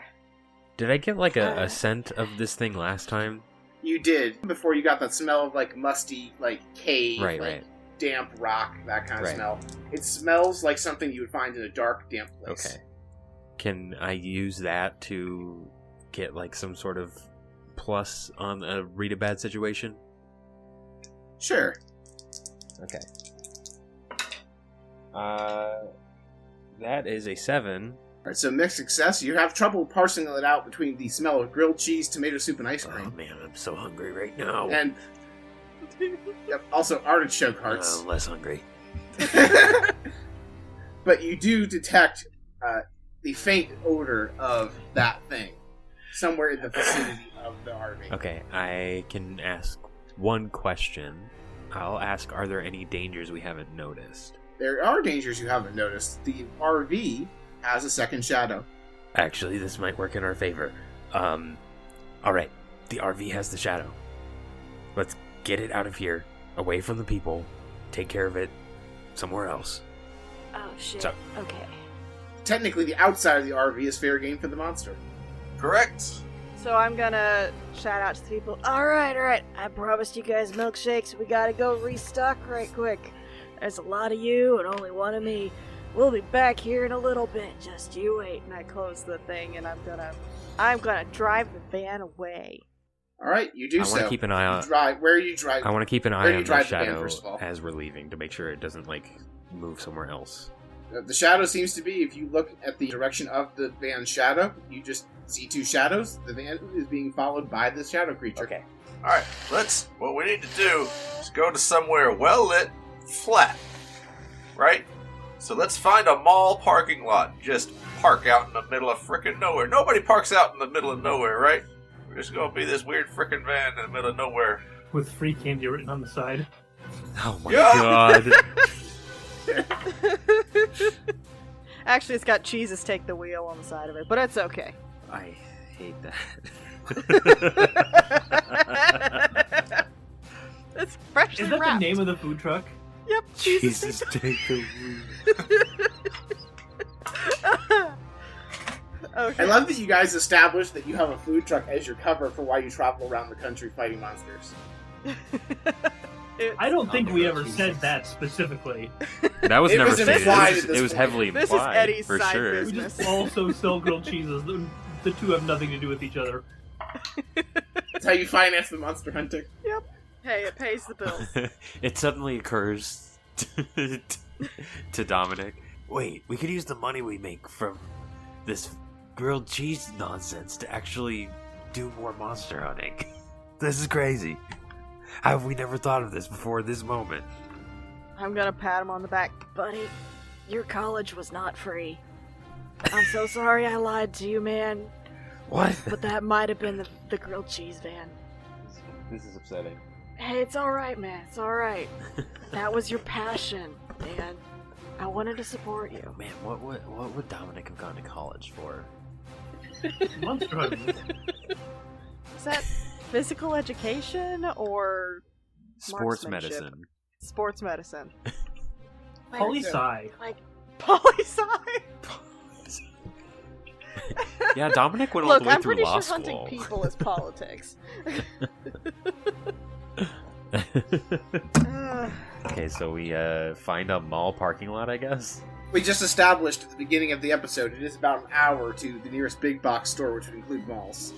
Did I get like a scent of this thing last time? You did, before you got that smell of, like, musty, like, cave, Right. damp rock, that kind of Right. smell. It smells like something you would find in a dark, damp place. Okay. Can I use that to get like some sort of plus on a read a bad situation? Sure. Okay. That is a 7. Alright, so mixed success. You have trouble parsing it out between the smell of grilled cheese, tomato soup, and ice Oh cream. man, I'm so hungry right now. And also artichoke hearts. Less hungry. But you do detect the faint odor of that thing somewhere in the vicinity of the RV. Okay, I can ask one question. I'll ask, are there any dangers we haven't noticed? There are dangers you haven't noticed. The RV has a second shadow. Actually, this might work in our favor. Alright, the RV has the shadow. Let's get it out of here, away from the people, take care of it somewhere else. Oh, shit. So- Okay. Technically, the outside of the RV is fair game for the monster. Correct. So I'm gonna shout out to the people. Alright. I promised you guys milkshakes. We gotta go restock right quick. There's a lot of you and only one of me. We'll be back here in a little bit. Just you wait. And I close the thing, and I'm gonna drive the van away. Alright, you do I so. want to keep an eye on. Where are you driving? I want to keep an Where eye do you on the drive the van, shadow first of all? as we're leaving to make sure it doesn't like move somewhere else. The shadow seems to be, if you look at the direction of the van's shadow, you just see 2 shadows. The van is being followed by the shadow creature. Okay. Alright, what we need to do is go to somewhere well lit, flat. Right? So let's find a mall parking lot. Just park out in the middle of frickin' nowhere. Nobody parks out in the middle of nowhere, right? We're just gonna be this weird frickin' van in the middle of nowhere. With free candy written on the side. Oh my Yeah. god. Actually, it's got Jesus take the wheel on the side of it, but it's okay. I hate that. It's freshly Is that wrapped. the name of the food truck? Yep, Jesus. Jesus, take the Okay. I love that you guys established that you have a food truck as your cover for why you travel around the country fighting monsters. I don't think we ever said that specifically. That was It never was stated. implied It at this was point. heavily This is implied. Eddie's for side sure. We business. just also sell grilled cheeses. The two have nothing to do with each other. That's how you finance the monster hunting. Hey, it pays the bills. It suddenly occurs to Dominic. Wait, we could use the money we make from this grilled cheese nonsense to actually do more monster hunting. This is crazy. How have we never thought of this before this moment? I'm gonna pat him on the back. Buddy, your college was not free. I'm so sorry I lied to you, man. What? But that might have been the grilled cheese van. This is upsetting. Hey, it's alright, man. It's alright. That was your passion, man. I wanted to support you. Man, what would Dominic have gone to college for? Monster hunting. Is that physical education or Sports marksmanship? medicine. Sports medicine. Poli-sci. Like, Poli-sci. Yeah, Dominic went all Look, the way I'm through pretty law sure hunting school. people is politics. Okay, so we find a mall parking lot, I guess. We just established at the beginning of the episode it is about an hour to the nearest big box store, which would include malls.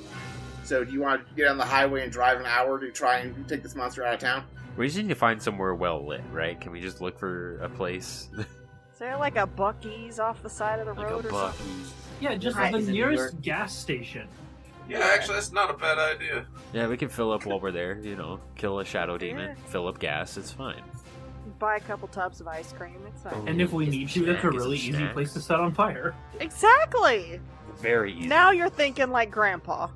So do you want to get on the highway and drive an hour to try and take this monster out of town? We just need to find somewhere well lit, right? Can we just look for a place? Is there like a Buc-ee's off the side of the Like road a or Buc-ee's. something? Yeah, just Right. the Is it New nearest York? gas station. Yeah, actually, that's not a bad idea. Yeah, we can fill up while we're there, kill a shadow demon, Yeah. fill up gas, it's fine. Buy a couple tubs of ice cream. It's fine. And if we Get need some to, that's a snacks, really get some easy snacks. place to set on fire. Exactly. Very easy. Now you're thinking like Grandpa.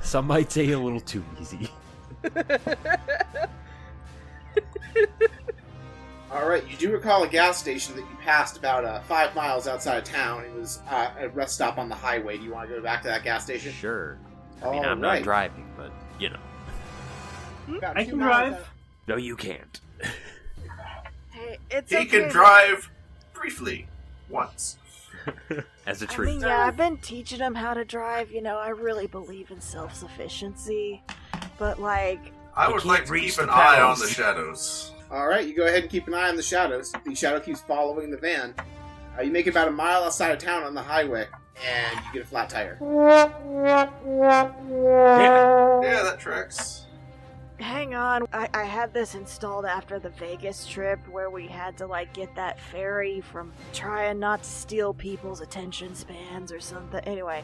Some might say a little too easy. Alright, you do recall a gas station that you passed about 5 miles outside of town. It was a rest stop on the highway. Do you want to go back to that gas station? Sure. I mean, I'm not Alright. driving, but, About I 2 can miles drive. No, you can't. hey, it's He okay, can man. drive briefly once. As a I treat. mean, yeah, I've been teaching him how to drive. I really believe in self-sufficiency. But, like, I You would can't like to reach keep an the eye on pedals. the shadows. Alright, you go ahead and keep an eye on the shadows. The shadow keeps following the van. You make it about a mile outside of town on the highway, and you get a flat tire. Yeah, that tracks. hang on. I had this installed after the Vegas trip where we had to, like, get that ferry from trying not to steal people's attention spans or something. Anyway,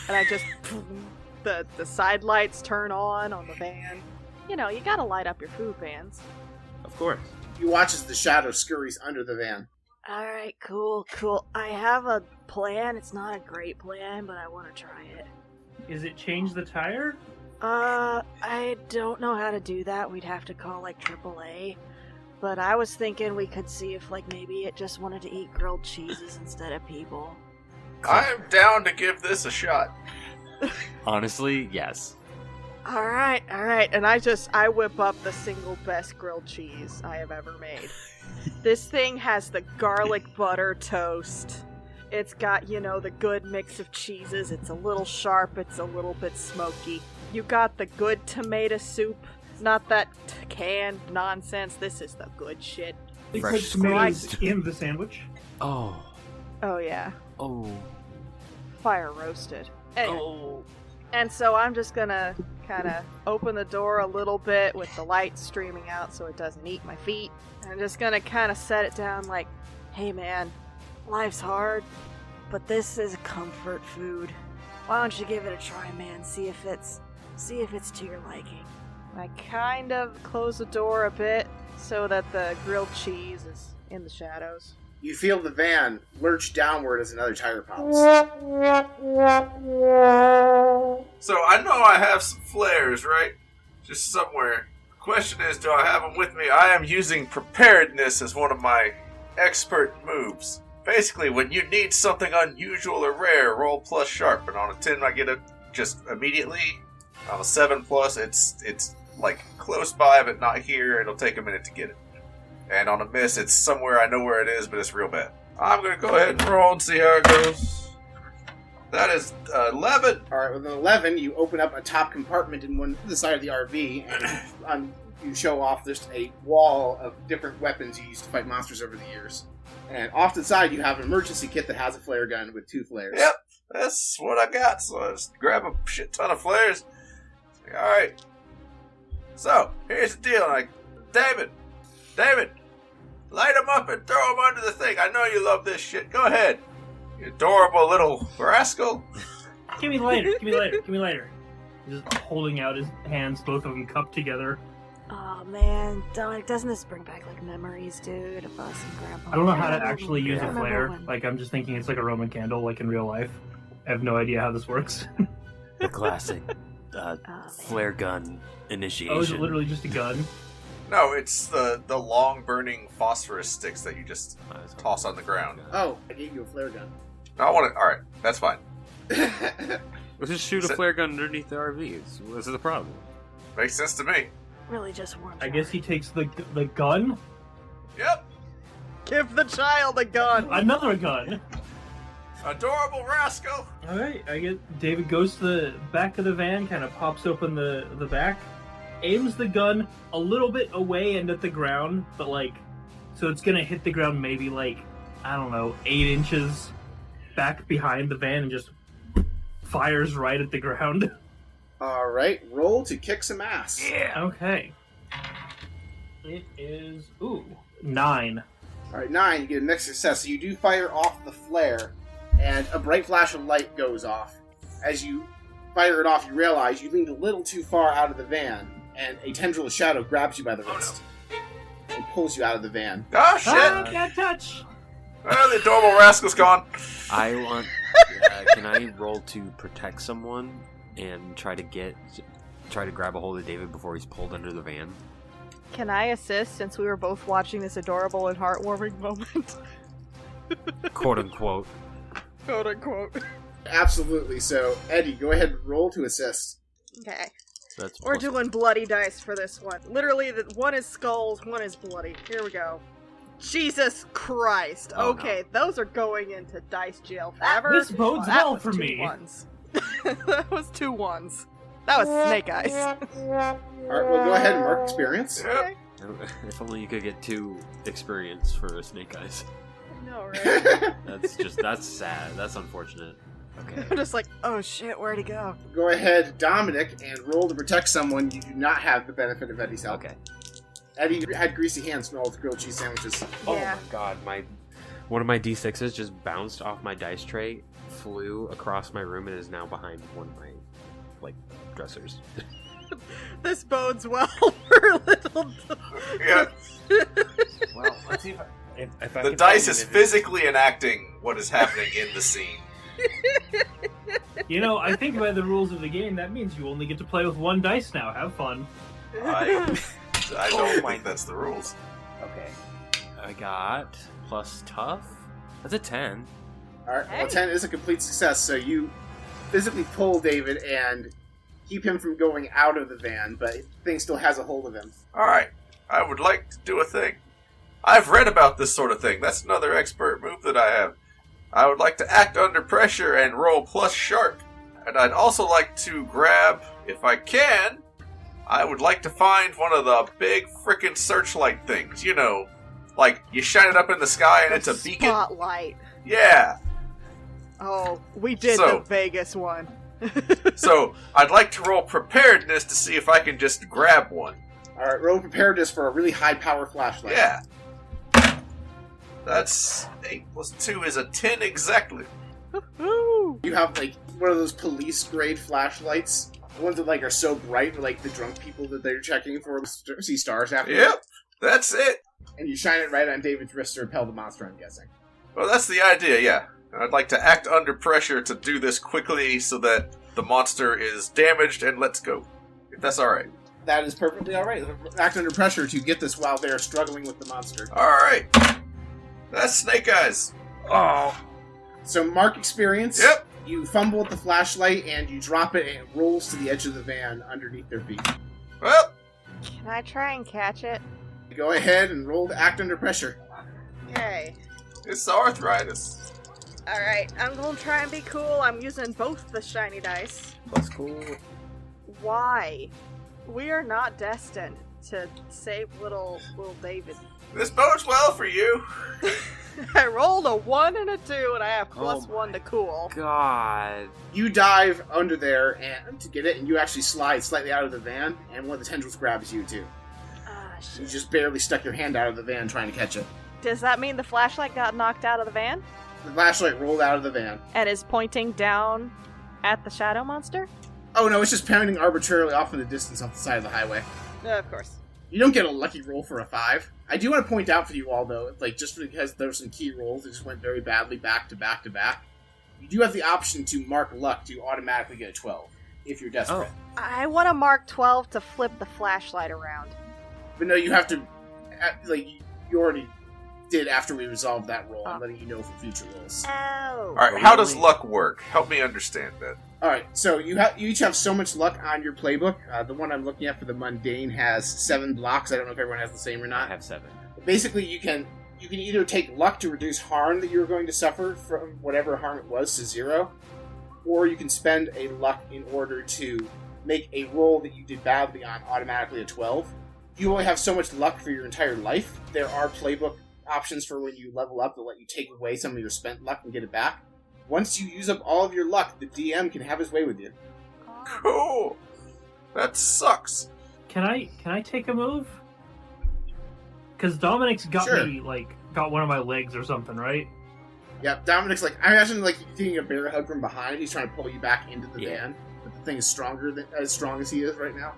And I just the side lights turn on the van. You gotta light up your food vans. Of course. You watch as the shadow scurries under the van. alright, cool. I have a plan. It's not a great plan, but I want to try it. Is it change the tire? I don't know how to do that. We'd have to call, like, AAA. But I was thinking we could see if, like, maybe it just wanted to eat grilled cheeses instead of people. I'm down to give this a shot. Honestly, yes. Alright. And I whip up the single best grilled cheese I have ever made. This thing has the garlic butter toast. It's got, the good mix of cheeses. It's a little sharp. It's a little bit smoky. You got the good tomato soup. Not that canned nonsense. This is the good shit. They Fresh put tomatoes squeezed. in the sandwich. Oh. Oh, yeah. Oh. Fire roasted. Anyway. Oh. And so I'm just gonna kind of open the door a little bit with the light streaming out so it doesn't eat my feet. I'm just gonna kind of set it down like, Hey man, life's hard, but this is comfort food. Why don't you give it a try, man? See if it's to your liking. I kind of close the door a bit so that the grilled cheese is in the shadows. You feel the van lurch downward as another tire pops. So I know I have some flares, right? Just somewhere. Question is, do I have them with me? I am using preparedness as one of my expert moves. Basically, when you need something unusual or rare, roll plus sharp. And on a 10, I get it just immediately. On a 7 plus, it's like close by, but not here. It'll take a minute to get it. And on a miss, it's somewhere I know where it is, but it's real bad. I'm going to go ahead and roll and see how it goes. That is 11. Alright, with an 11, you open up a top compartment in the side of the RV, and you show off just a wall of different weapons you used to fight monsters over the years. And off to the side, you have an emergency kit that has a flare gun with 2 flares. Yep, that's what I got. So I just grab a shit ton of flares. Alright. So, here's the deal. Like, David, Light him up and throw him under the thing. I know you love this shit. Go ahead. You adorable little rascal. Give me lighter. Give me lighter. Give me lighter. He's just holding out his hands, both of them cupped together. Oh man, doesn't this bring back like memories, dude, of us and Grandpa? I don't know how to actually use a remember flare. when- Like, I'm just thinking it's like a Roman candle, like in real life. I have no idea how this works. The classic man. flare gun initiation. Oh, is it literally just a gun? No, it's the long burning phosphorus sticks that you just toss on the ground. Oh, I gave you a flare gun. No, I want to. All right, that's fine. Let's just shoot a flare gun underneath the RVs. What's the problem? Makes sense to me. Really just warms. I guess he takes the gun? Yep. Give the child a gun. Another gun! Adorable rascal. Alright, I get David goes to the back of the van, kind of pops open the back, aims the gun a little bit away and at the ground, but like, so it's gonna hit the ground maybe like, I don't know, 8 inches back behind the van and just fires right at the ground. Alright, roll to kick some ass. Yeah. Okay. It is, 9. Alright, 9, you get a mixed success. So you do fire off the flare, and a bright flash of light goes off. As you fire it off, you realize you leaned a little too far out of the van, and a tendril of shadow grabs you by the wrist and pulls you out of the van. Oh shit! Can't touch! Well, the adorable rascal's gone. I want. Can I roll to protect someone and try to grab a hold of David before he's pulled under the van? Can I assist since we were both watching this adorable and heartwarming moment? Quote unquote. Quote unquote. Absolutely. So, Eddie, go ahead and roll to assist. Okay. That's We're plus- doing bloody dice for this one. Literally, one is skulls, one is bloody. Here we go. Jesus Christ. Oh, Okay, those are going into dice jail forever. This bodes That well was for 2 me. Ones. That was 2 ones. That was Snake Eyes. Alright, well, go ahead and mark experience. Yep. If only you could get 2 experience for a Snake Eyes. No, right? That's sad. That's unfortunate. Okay. I'm just like, oh shit, where'd he go? Go ahead, Dominic, and roll to protect someone. You do not have the benefit of Eddie's help. Okay. Eddie had greasy hands from all the grilled cheese sandwiches. Oh Yeah. my god, one of my D6s just bounced off my dice tray, flew across my room, and is now behind one of my, dressers. This bodes well for little. Yeah. Well, let's see if I The can dice find is it. physically enacting what is happening in the scene. You know, I think by the rules of the game, that means you only get to play with 1 dice now. Have fun. I don't my- think that's the rules. Okay. I got plus tough. That's a 10. Alright, well, Hey. 10 is a complete success, so you physically pull David and keep him from going out of the van, but the thing still has a hold of him. Alright, I would like to do a thing. I've read about this sort of thing. That's another expert move that I have. I would like to act under pressure and roll plus shark. And I'd also like to grab, if I can, I would like to find one of the big frickin' searchlight things. You know, like you shine it up in the sky and it's a beacon. Spotlight. Yeah. Oh, we did So- the Vegas one. So I'd like to roll preparedness to see if I can just grab one. Alright, roll preparedness for a really high power flashlight. Yeah. That's 8 plus 2 is a 10 exactly. Ooh. You have, one of those police grade flashlights. The ones that, are so bright, the drunk people that they're checking for see stars after. Yep, that's it. And you shine it right on David's wrist to repel the monster, I'm guessing. Well, that's the idea, yeah. I'd like to act under pressure to do this quickly so that the monster is damaged and lets go. If that's alright. That is perfectly alright. Act under pressure to get this while they're struggling with the monster. Alright. That's Snake Eyes. Oh. So mark experience. Yep. You fumble with the flashlight and you drop it and it rolls to the edge of the van underneath their feet. Well, Can I try and catch it? Go ahead and roll to act under pressure. Okay. it's arthritis. Alright, I'm gonna try and be cool. I'm using both the shiny dice. Plus cool. Why? We are not destined to save little David. This bodes well for you. I rolled a 1 and a 2, and I have plus Oh 1 to cool. God. You dive under there and to get it, and you actually slide slightly out of the van, and one of the tendrils grabs you too. Ah, You shit. just barely stuck your hand out of the van trying to catch it. Does that mean the flashlight got knocked out of the van? The flashlight rolled out of the van. And is pointing down at the shadow monster? Oh no, it's just pounding arbitrarily off in the distance off the side of the highway. Of course. You don't get a lucky roll for a 5. I do want to point out for you all, though, like, just because there's some key rolls that just went very badly back to back to back, you do have the option to mark luck to automatically get a 12, if you're desperate. Oh. I want to mark 12 to flip the flashlight around. But no, you have to, like, you already did after we resolved that roll. I'm letting you know for future rolls. Oh. Alright, how does luck work? Help me understand that. Alright, so you each have so much luck on your playbook. The one I'm looking at for the mundane has 7 blocks. I don't know if everyone has the same or not. I have 7. Basically, you can either take luck to reduce harm that you're going to suffer from whatever harm it was to 0, or you can spend a luck in order to make a roll that you did badly on automatically a 12. You only have so much luck for your entire life. There are playbook options for when you level up that let you take away some of your spent luck and get it back. Once you use up all of your luck, the DM can have his way with you. Cool! That sucks. Can I take a move? Because Dominic's got Sure. me, got one of my legs or something, right? Yeah, Dominic's like, I imagine like getting a bear hug from behind. He's trying to pull you back into the Yeah. van, but the thing is as strong as he is right now.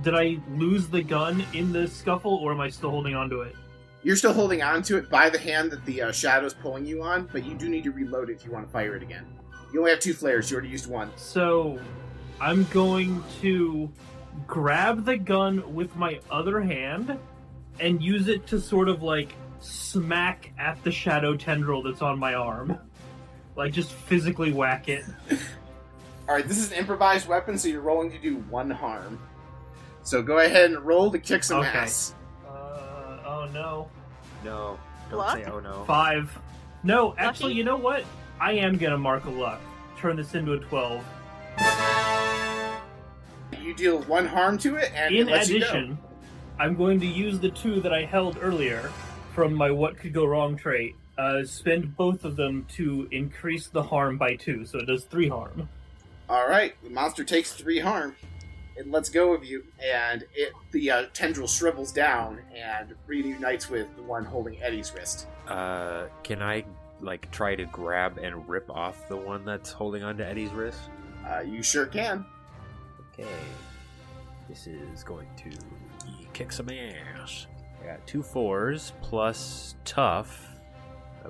Did I lose the gun in the scuffle, or am I still holding on to it? You're still holding on to it by the hand that the shadow's pulling you on, but you do need to reload it if you want to fire it again. You only have 2 flares. You already used 1. So, I'm going to grab the gun with my other hand and use it to sort of, smack at the shadow tendril that's on my arm. Just physically whack it. Alright, this is an improvised weapon, so you're rolling to do 1 harm. So go ahead and roll to kick some Okay. ass. Oh no. No, don't Luck? say oh no. 5. No, actually, Lucky? you know what? I am gonna mark a luck. Turn this into a 12. You deal 1 harm to it, and In it lets addition, I'm going to use the 2 that I held earlier from my What Could Go Wrong trait. Spend both of them to increase the harm by 2, so it does 3 harm. Alright, the monster takes 3 harm. It lets go of you, and the tendril shrivels down and reunites with the one holding Eddie's wrist. Can I, try to grab and rip off the one that's holding onto Eddie's wrist? You sure can. Okay. This is going to kick some ass. I got 2 4s plus tough,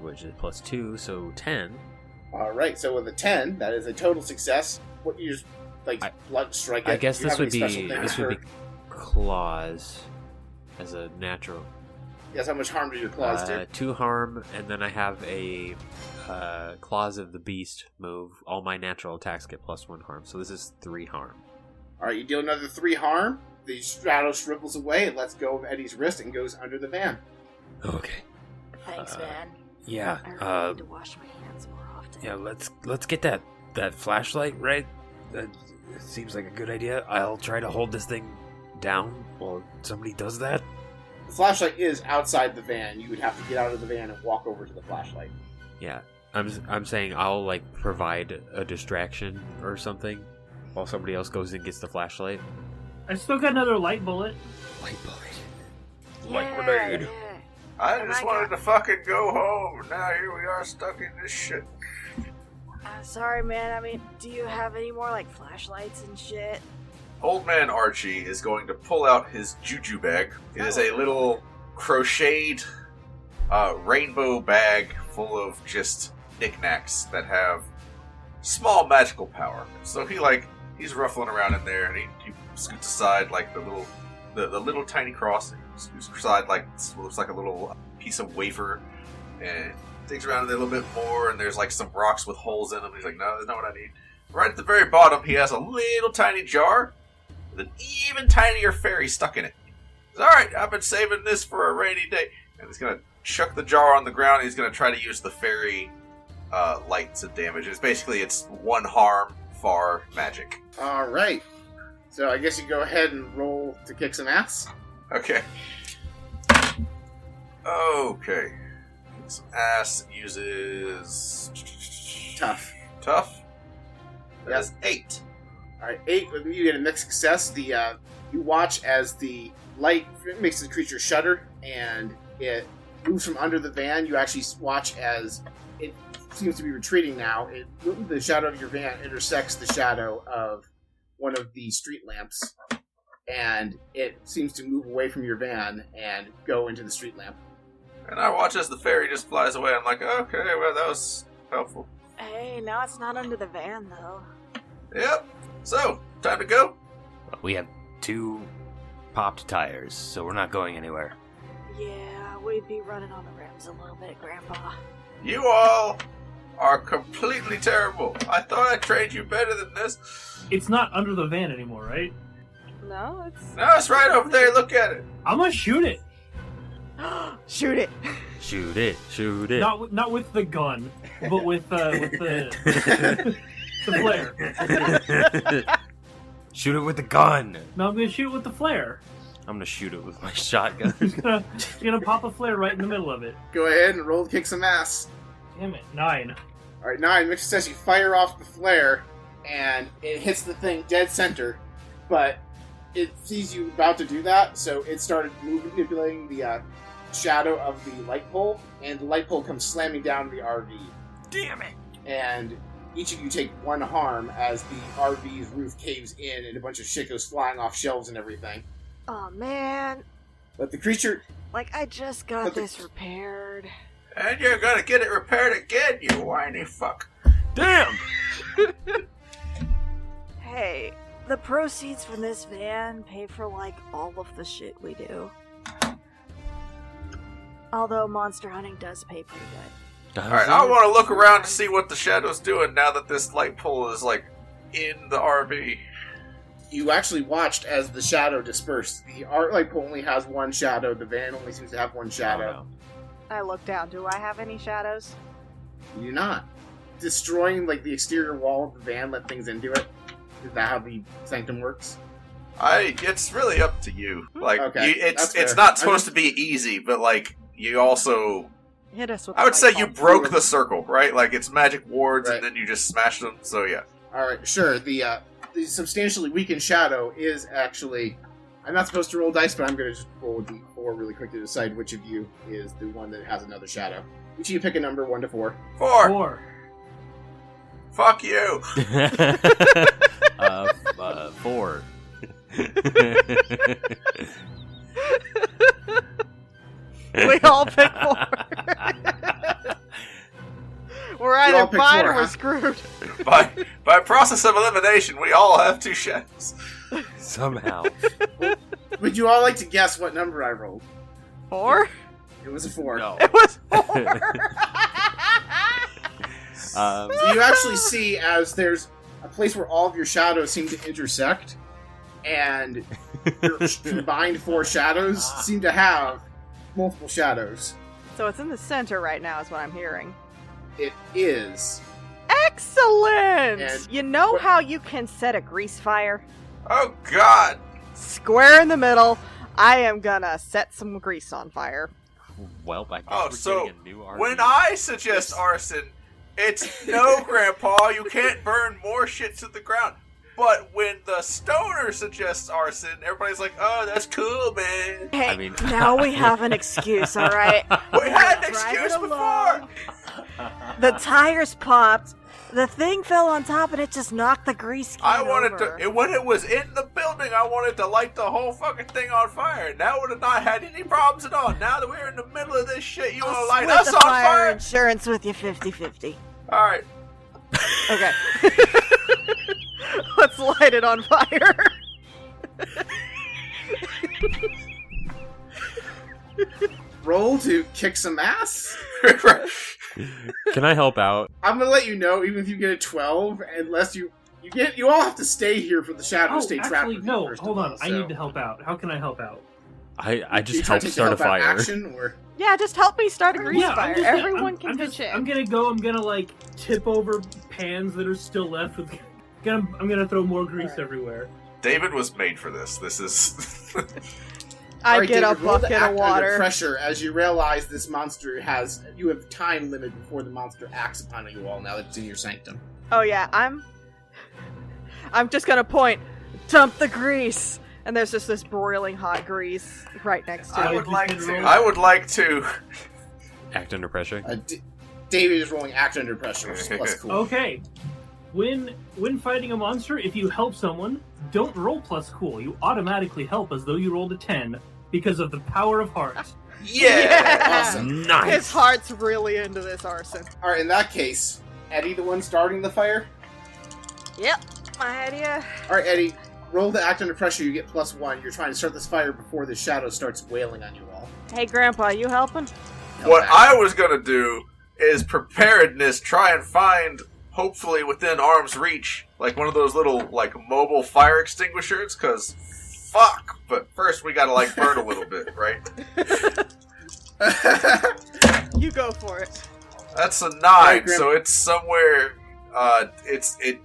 which is plus 2, so 10. Alright, so with a 10, that is a total success. What you just, blunt strike it. I guess Do you this have would any be special things for- claws as a natural. Yes, how much harm do your claws do? 2 harm, and then I have a claws of the beast move. All my natural attacks get plus 1 harm, so this is 3 harm. Alright, you deal another 3 harm. The shadow shrivels away. It lets go of Eddie's wrist and goes under the van. Okay. Thanks, man. Yeah. I really need to wash my hands more often. Yeah. Let's get that flashlight right. That seems like a good idea. I'll try to hold this thing down while somebody does that. The flashlight is outside the van. You would have to get out of the van and walk over to the flashlight. Yeah. I'm saying I'll provide a distraction or something while somebody else goes and gets the flashlight. I still got another light bullet. Light bullet. Yeah, grenade. yeah. I And just I wanted got- to fucking go home. Now here we are stuck in this shit. Sorry, man. I mean, do you have any more, flashlights and shit? Old man Archie is going to pull out his juju bag. It is a little crocheted rainbow bag full of just knickknacks that have small magical power. So he's ruffling around in there, and he scoots aside the little tiny cross. Scoots aside looks like a little piece of wafer, and digs around a little bit more. And there's some rocks with holes in them. He's like, no, that's not what I need. Right at the very bottom, he has a little tiny jar with an even tinier fairy stuck in it. He's, all right, I've been saving this for a rainy day. And he's going to chuck the jar on the ground. And he's going to try to use the fairy light to damage. It's 1 harm, far magic. Alright. So I guess you go ahead and roll to kick some ass. Okay. Okay. Some ass uses... Tough. Tough? That Yep. is 8. Alright, 8. You get a mixed success. You watch as the light makes the creature shudder, and it moves from under the van. You actually watch as it seems to be retreating now. The shadow of your van intersects the shadow of one of the street lamps, and it seems to move away from your van and go into the street lamp. And I watch as the ferry just flies away. I'm like, okay, well, that was helpful. Hey, now it's not under the van, though. Yep. So, time to go? We have 2 popped tires, so we're not going anywhere. Yeah, we'd be running on the rims a little bit, Grandpa. You all are completely terrible. I thought I trained you better than this. It's not under the van anymore, right? No, it's... No, it's right over there. Look at it. I'm gonna shoot it. Shoot it! Shoot it. Shoot it. Not with the gun, but with the flare. Shoot it with the gun! No, I'm gonna shoot it with the flare. I'm gonna shoot it with my shotgun. Just gonna pop a flare right in the middle of it. Go ahead and roll to kick some ass. Damn it, 9. Alright, 9. Mitch says you fire off the flare, and it hits the thing dead center, but it sees you about to do that, so it started manipulating the shadow of the light pole, and the light pole comes slamming down the RV. Damn it! And each of you take 1 harm as the RV's roof caves in and a bunch of shit goes flying off shelves and everything. Oh, man. But the creature... Like, I just got this repaired. And you're gonna get it repaired again, you whiny fuck. Damn! Hey, the proceeds from this van pay for, like, all of the shit we do. Although monster hunting does pay pretty good. Alright, I want to look around to see what the shadow's doing now that this light pole is, like, in the RV. You actually watched as the shadow dispersed. The light pole only has 1 shadow, the van only seems to have 1 shadow. I look down. Do I have any shadows? You do not. Destroying, like, the exterior wall of the van let things into it. Is that how the sanctum works? It's really up to you. Like, Okay, it's not supposed to be easy, but, like, you also... Hit us with I would the say light you bulb. broke the circle, right? Like, it's magic wards, Right. and then you just smashed them, so yeah. Alright, sure. The substantially weakened shadow is actually... I'm not supposed to roll dice, but I'm going to just roll a d4 really quick to decide which of you is the one that has another shadow. Each of you pick a number, 1 to 4. 4! 4. Fuck you! 4. We all pick 4. We're You all either pick fine 4, or we're huh? screwed. By process of elimination, we all have 2 shadows. Somehow. Would you all like to guess what number I rolled? 4? It was a 4. No. It was 4. So you actually see as there's a place where all of your shadows seem to intersect, and your combined 4 shadows seem to have multiple shadows. So it's in the center right now is what I'm hearing. It is. Excellent! And you know what- how you can set a grease fire? Oh, God! Square in the middle. I am gonna set some grease on fire. Well, I guess Oh, we're so getting a new RV. when I suggest arson, it's no, Grandpa, you can't burn more shit to the ground. But when the stoner suggests arson, everybody's like, oh, that's cool, man. Hey, I mean- now we have an excuse, alright? We had an Drive excuse it before! along. The tires popped, the thing fell on top, and it just knocked the grease can I wanted over. to, when it was in the building, I wanted to light the whole fucking thing on fire. And that would have not had any problems at all. Now that we're in the middle of this shit, you want to light Split us the on fire fire? insurance with you 50-50. Alright. Okay. Let's light it on fire. Roll to kick some ass. Can I help out? I'm gonna let you know, even if you get a 12, unless you all have to stay here for the shadow Oh, to stay trapped. actually, with you no. first Hold of on. all, I so. need to help out. How can I help out? I Do you just try help to start a help out fire. action, or Yeah, just help me start a grease Yeah, fire. I'm just- Everyone I'm- can I'm pitch just- in. I'm gonna go. I'm gonna like tip over pans that are still left. I'm gonna throw more grease everywhere. David was made for this. This is... I Alright, get a David, roll to bucket act of under water. pressure as you realize this monster you have time limit before the monster acts upon you all. Now that it's in your sanctum. Oh yeah, I'm just gonna point, dump the grease, And there's just this broiling hot grease right next to I it. would like to Act under pressure. David is rolling act under pressure, which is plus cool. Okay. When fighting a monster, if you help someone, don't roll plus cool. You automatically help as though you rolled a 10 because of the power of heart. Awesome. Nice. His heart's really into this arson. Alright, in that case, Eddie the one starting the fire? Yep, my idea. Alright, Eddie, roll the act under pressure, you get +1. You're trying to start this fire before the shadow starts wailing on you all. Hey, Grandpa, you helping? What I was gonna do is preparedness, try and find, hopefully within arm's reach, like one of those little, like, mobile fire extinguishers, because fuck, but first we gotta, like, burn a little bit, right? You go for it. That's a 9, Right, so it's somewhere, it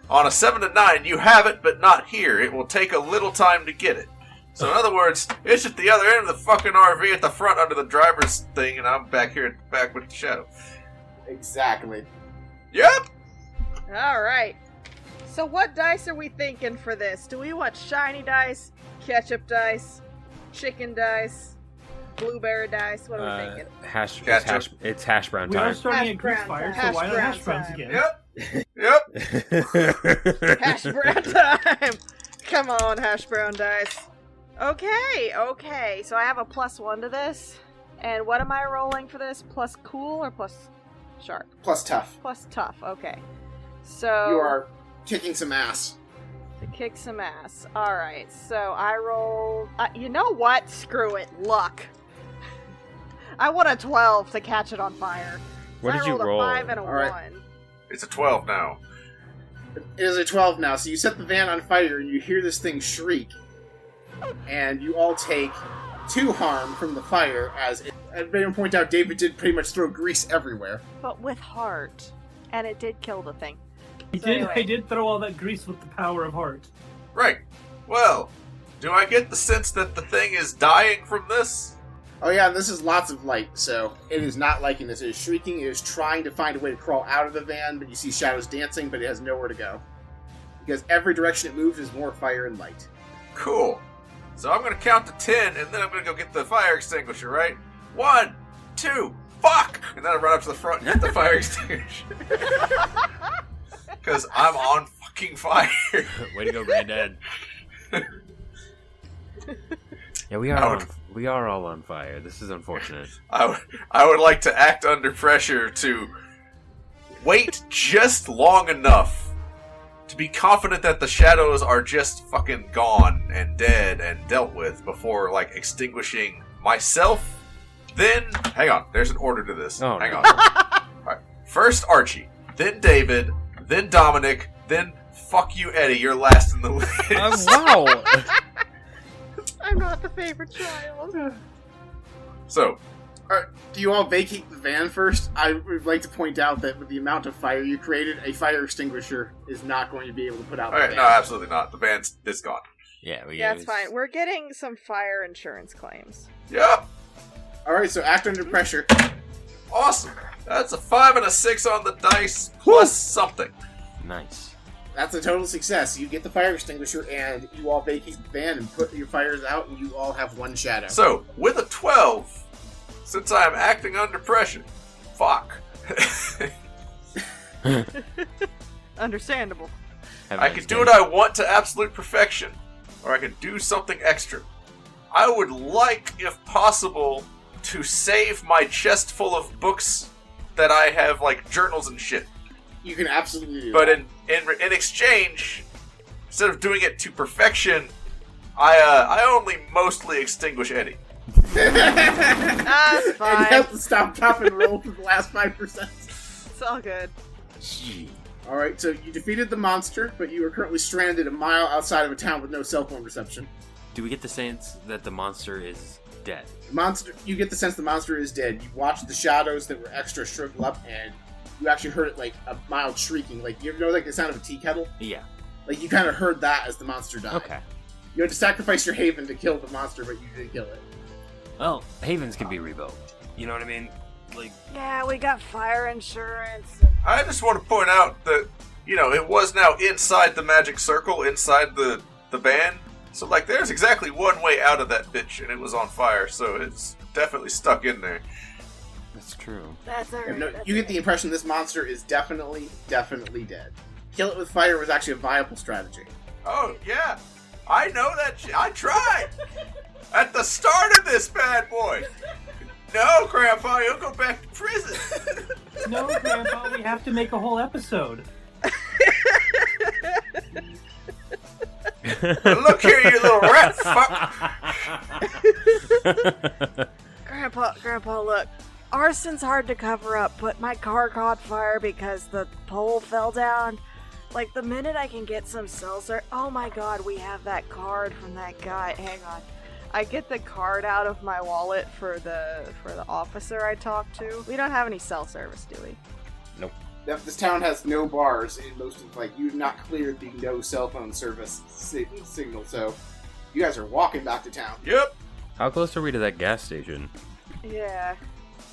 on a 7 to 9, you have it, but not here. It will take a little time to get it. So in other words, it's at the other end of the fucking RV at the front under the driver's thing, and I'm back here at the back with the shadow. Exactly. Yep! Alright. So what dice are we thinking for this? Do we want shiny dice, ketchup dice, chicken dice, blueberry dice? What are we thinking? It's hash brown We are time. starting Hash a grease brown fire, time. so why not Hash hash browns brown again? Yep! Yep! Hash brown time! Come on, hash brown dice. Okay. So I have a +1 to this. And what am I rolling for this? Plus cool or plus sharp? Plus tough. Plus tough, okay. So You are kicking some ass. to kick some ass. Alright, so I roll... you know what? Screw it. Luck. I want a 12 to catch it on fire. What So did I you rolled roll? a 5 and a Alright. 1. It's a 12 now. It is a 12 now, so you set the van on fire and you hear this thing shriek. And you all take 2 harm from the fire, as I'd better point out David did pretty much throw grease everywhere. But with heart. And it did kill the thing. So I anyway. did throw all that grease with the power of heart. Right. Well, do I get the sense that the thing is dying from this? Oh yeah, and this is lots of light, so it is not liking this. It is shrieking, it is trying to find a way to crawl out of the van, but you see shadows dancing, but it has nowhere to go. Because every direction it moves is more fire and light. Cool. So I'm gonna count to 10, and then I'm gonna go get the fire extinguisher, right? 1, 2, fuck! And then I run up to the front and get the fire extinguisher. Because I'm on fucking fire. Way to go, Granddad. Yeah, we are all on fire. This is unfortunate. I would like to act under pressure to wait just long enough to be confident that the shadows are just fucking gone and dead and dealt with before, like, extinguishing myself. Then, hang on, there's an order to this. Oh, hang no. on. Alright. First Archie, then David, then Dominic, then fuck you, Eddie, you're last in the list. Wow! I'm not the favorite child. So, Do you all vacate the van first? I would like to point out that with the amount of fire you created, a fire extinguisher is not going to be able to put out the alright, van. no, absolutely not. The band's gone. Yeah, That's fine. We're getting some fire insurance claims. Yep, Alright, so act under pressure. awesome. That's a 5 and a 6 on the dice, plus something. Nice. That's a total success. You get the fire extinguisher, and you all vacate the van and put your fires out, and you all have 1 shadow. So, with a 12, since I am acting under pressure, fuck. Understandable. I can do what I want to absolute perfection, or I can do something extra. I would like, if possible, to save my chest full of books that I have, like, journals and shit. You can absolutely do But that. in exchange, instead of doing it to perfection, I only mostly extinguish Eddie. That's And you fine. have to stop, drop, and roll for the last 5%. It's all good. Gee. Alright, so you defeated the monster, but you are currently stranded a mile outside of a town with no cell phone reception. Do we get the sense that the monster is dead? You get the sense the monster is dead. You watched the shadows that were extra shriveled up, and you actually heard it like a mild shrieking. Like, you ever know like the sound of a tea kettle? Yeah. Like, you kind of heard that as the monster died. Okay. You had to sacrifice your haven to kill the monster, but you did kill it. Well, havens can be rebuilt. You know what I mean? Like, Yeah, we got fire insurance. I just want to point out that, it was now inside the magic circle, inside the band. So, like, there's exactly one way out of that bitch, and it was on fire, so it's definitely stuck in there. That's true. That's alright. No, you get the impression this monster is definitely dead. Kill it with fire was actually a viable strategy. Oh, yeah. I know that shit. I tried. At the start of this bad boy. No, Grandpa, you'll go back to prison. No, Grandpa, we have to make a whole episode. Look here, you little rat fuck. Grandpa, look. Arson's hard to cover up, but my car caught fire because the pole fell down. Like, the minute I can get some seltzer... Oh my god, we have that card from that guy. Hang on. I get the card out of my wallet for the officer I talked to. We don't have any cell service, do we? Nope. This town has no bars, and most of, like, you've not cleared the no cell phone service signal, so you guys are walking back to town. Yep. How close are we to that gas station? Yeah.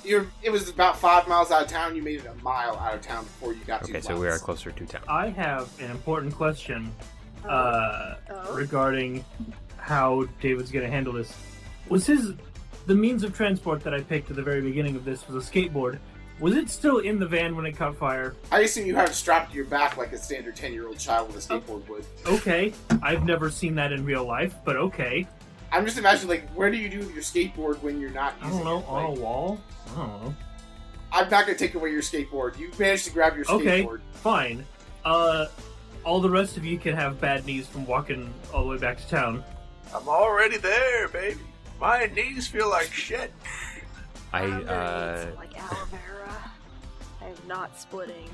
It was about 5 miles out of town. You made it a mile out of town before you got to Okay, so we are closer to town. I have an important question Oh. regarding how David's going to handle this. Was the means of transport that I picked at the very beginning of this was a skateboard? Was it still in the van when it caught fire? I assume you have it strapped to your back like a standard 10-year-old child with a skateboard would. Okay, I've never seen that in real life, but okay. I'm just imagining, like, where do you do with your skateboard when you're not I using don't know, it? on a Like, wall? I don't know. I'm not going to take away your skateboard. You managed to grab your Okay, skateboard. fine. All the rest of you can have bad knees from walking all the way back to town. I'm already there, baby. My knees feel like shit. I'm gonna need some, like, aloe vera. I'm not splitting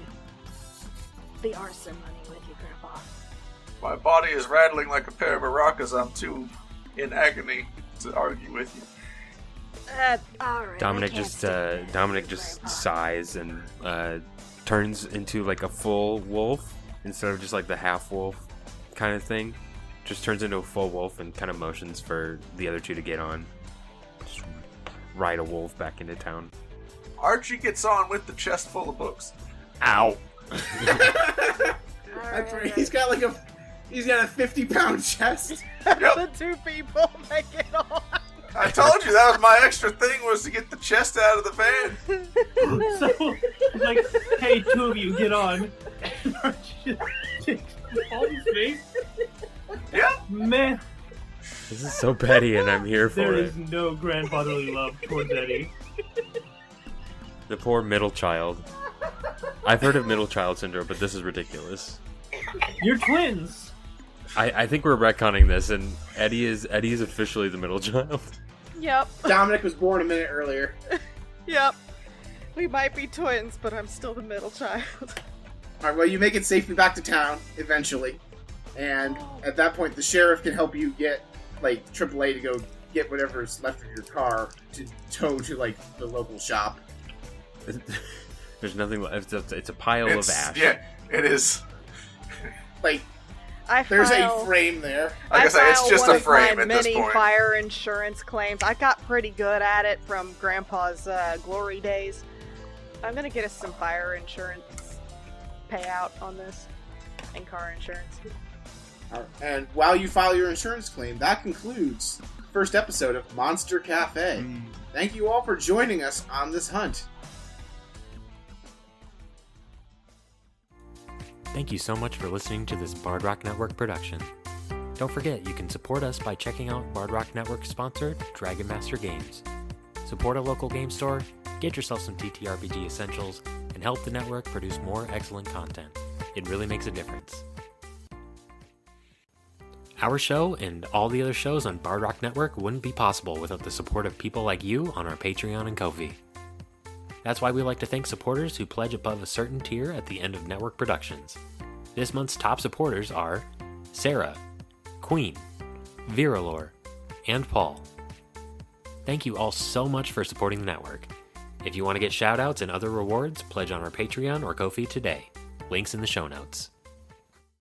the arson money with you, Grandpa. My body is rattling like a pair of maracas. I'm too in agony to argue with you. Alright. Dominic just sighs and turns into like a full wolf instead of just like the half wolf kind of thing. Just turns into a full wolf and kind of motions for the other two to get on. Just ride a wolf back into town. Archie gets on with the chest full of books. Ow! That's right. He's got a 50-pound chest. The two people make it on. I told you that was my extra thing, was to get the chest out of the van. So, like, hey, two of you, get on. And Archie just all his face. Yeah. Man, This is so petty and I'm here for there it. is no grandfatherly love towards Eddie. The poor middle child. I've heard of middle child syndrome, but this is ridiculous. You're twins. I think we're retconning this, and Eddie is officially the middle child. Yep. Dominic was born a minute earlier. Yep. We might be twins, but I'm still the middle child. Alright, well, you make it safely back to town, eventually. And at that point, the sheriff can help you get, like, AAA to go get whatever's left of your car to tow to, like, the local shop. There's nothing left. It's a pile of ash. Yeah, it is. Like, I there's file, a frame there. Like I say, it's file just one a of frame my at this many point. fire insurance claims. I got pretty good at it from Grandpa's glory days. I'm gonna get us some fire insurance payout on this and car insurance. Alright, and while you file your insurance claim, that concludes the first episode of Monster Cafe. Thank you all for joining us on this hunt. Thank you so much for listening to this Bard Rock Network production. Don't forget, you can support us by checking out Bard Rock Network sponsored Dragon Master Games. Support a local game store, get yourself some TTRPG essentials, and help the network produce more excellent content. It really makes a difference. Our show and all the other shows on Bard Rock Network wouldn't be possible without the support of people like you on our Patreon and Ko-fi. That's why we like to thank supporters who pledge above a certain tier at the end of network productions. This month's top supporters are Sarah, Queen, Viralore, and Paul. Thank you all so much for supporting the network. If you want to get shoutouts and other rewards, pledge on our Patreon or Ko-fi today. Links in the show notes.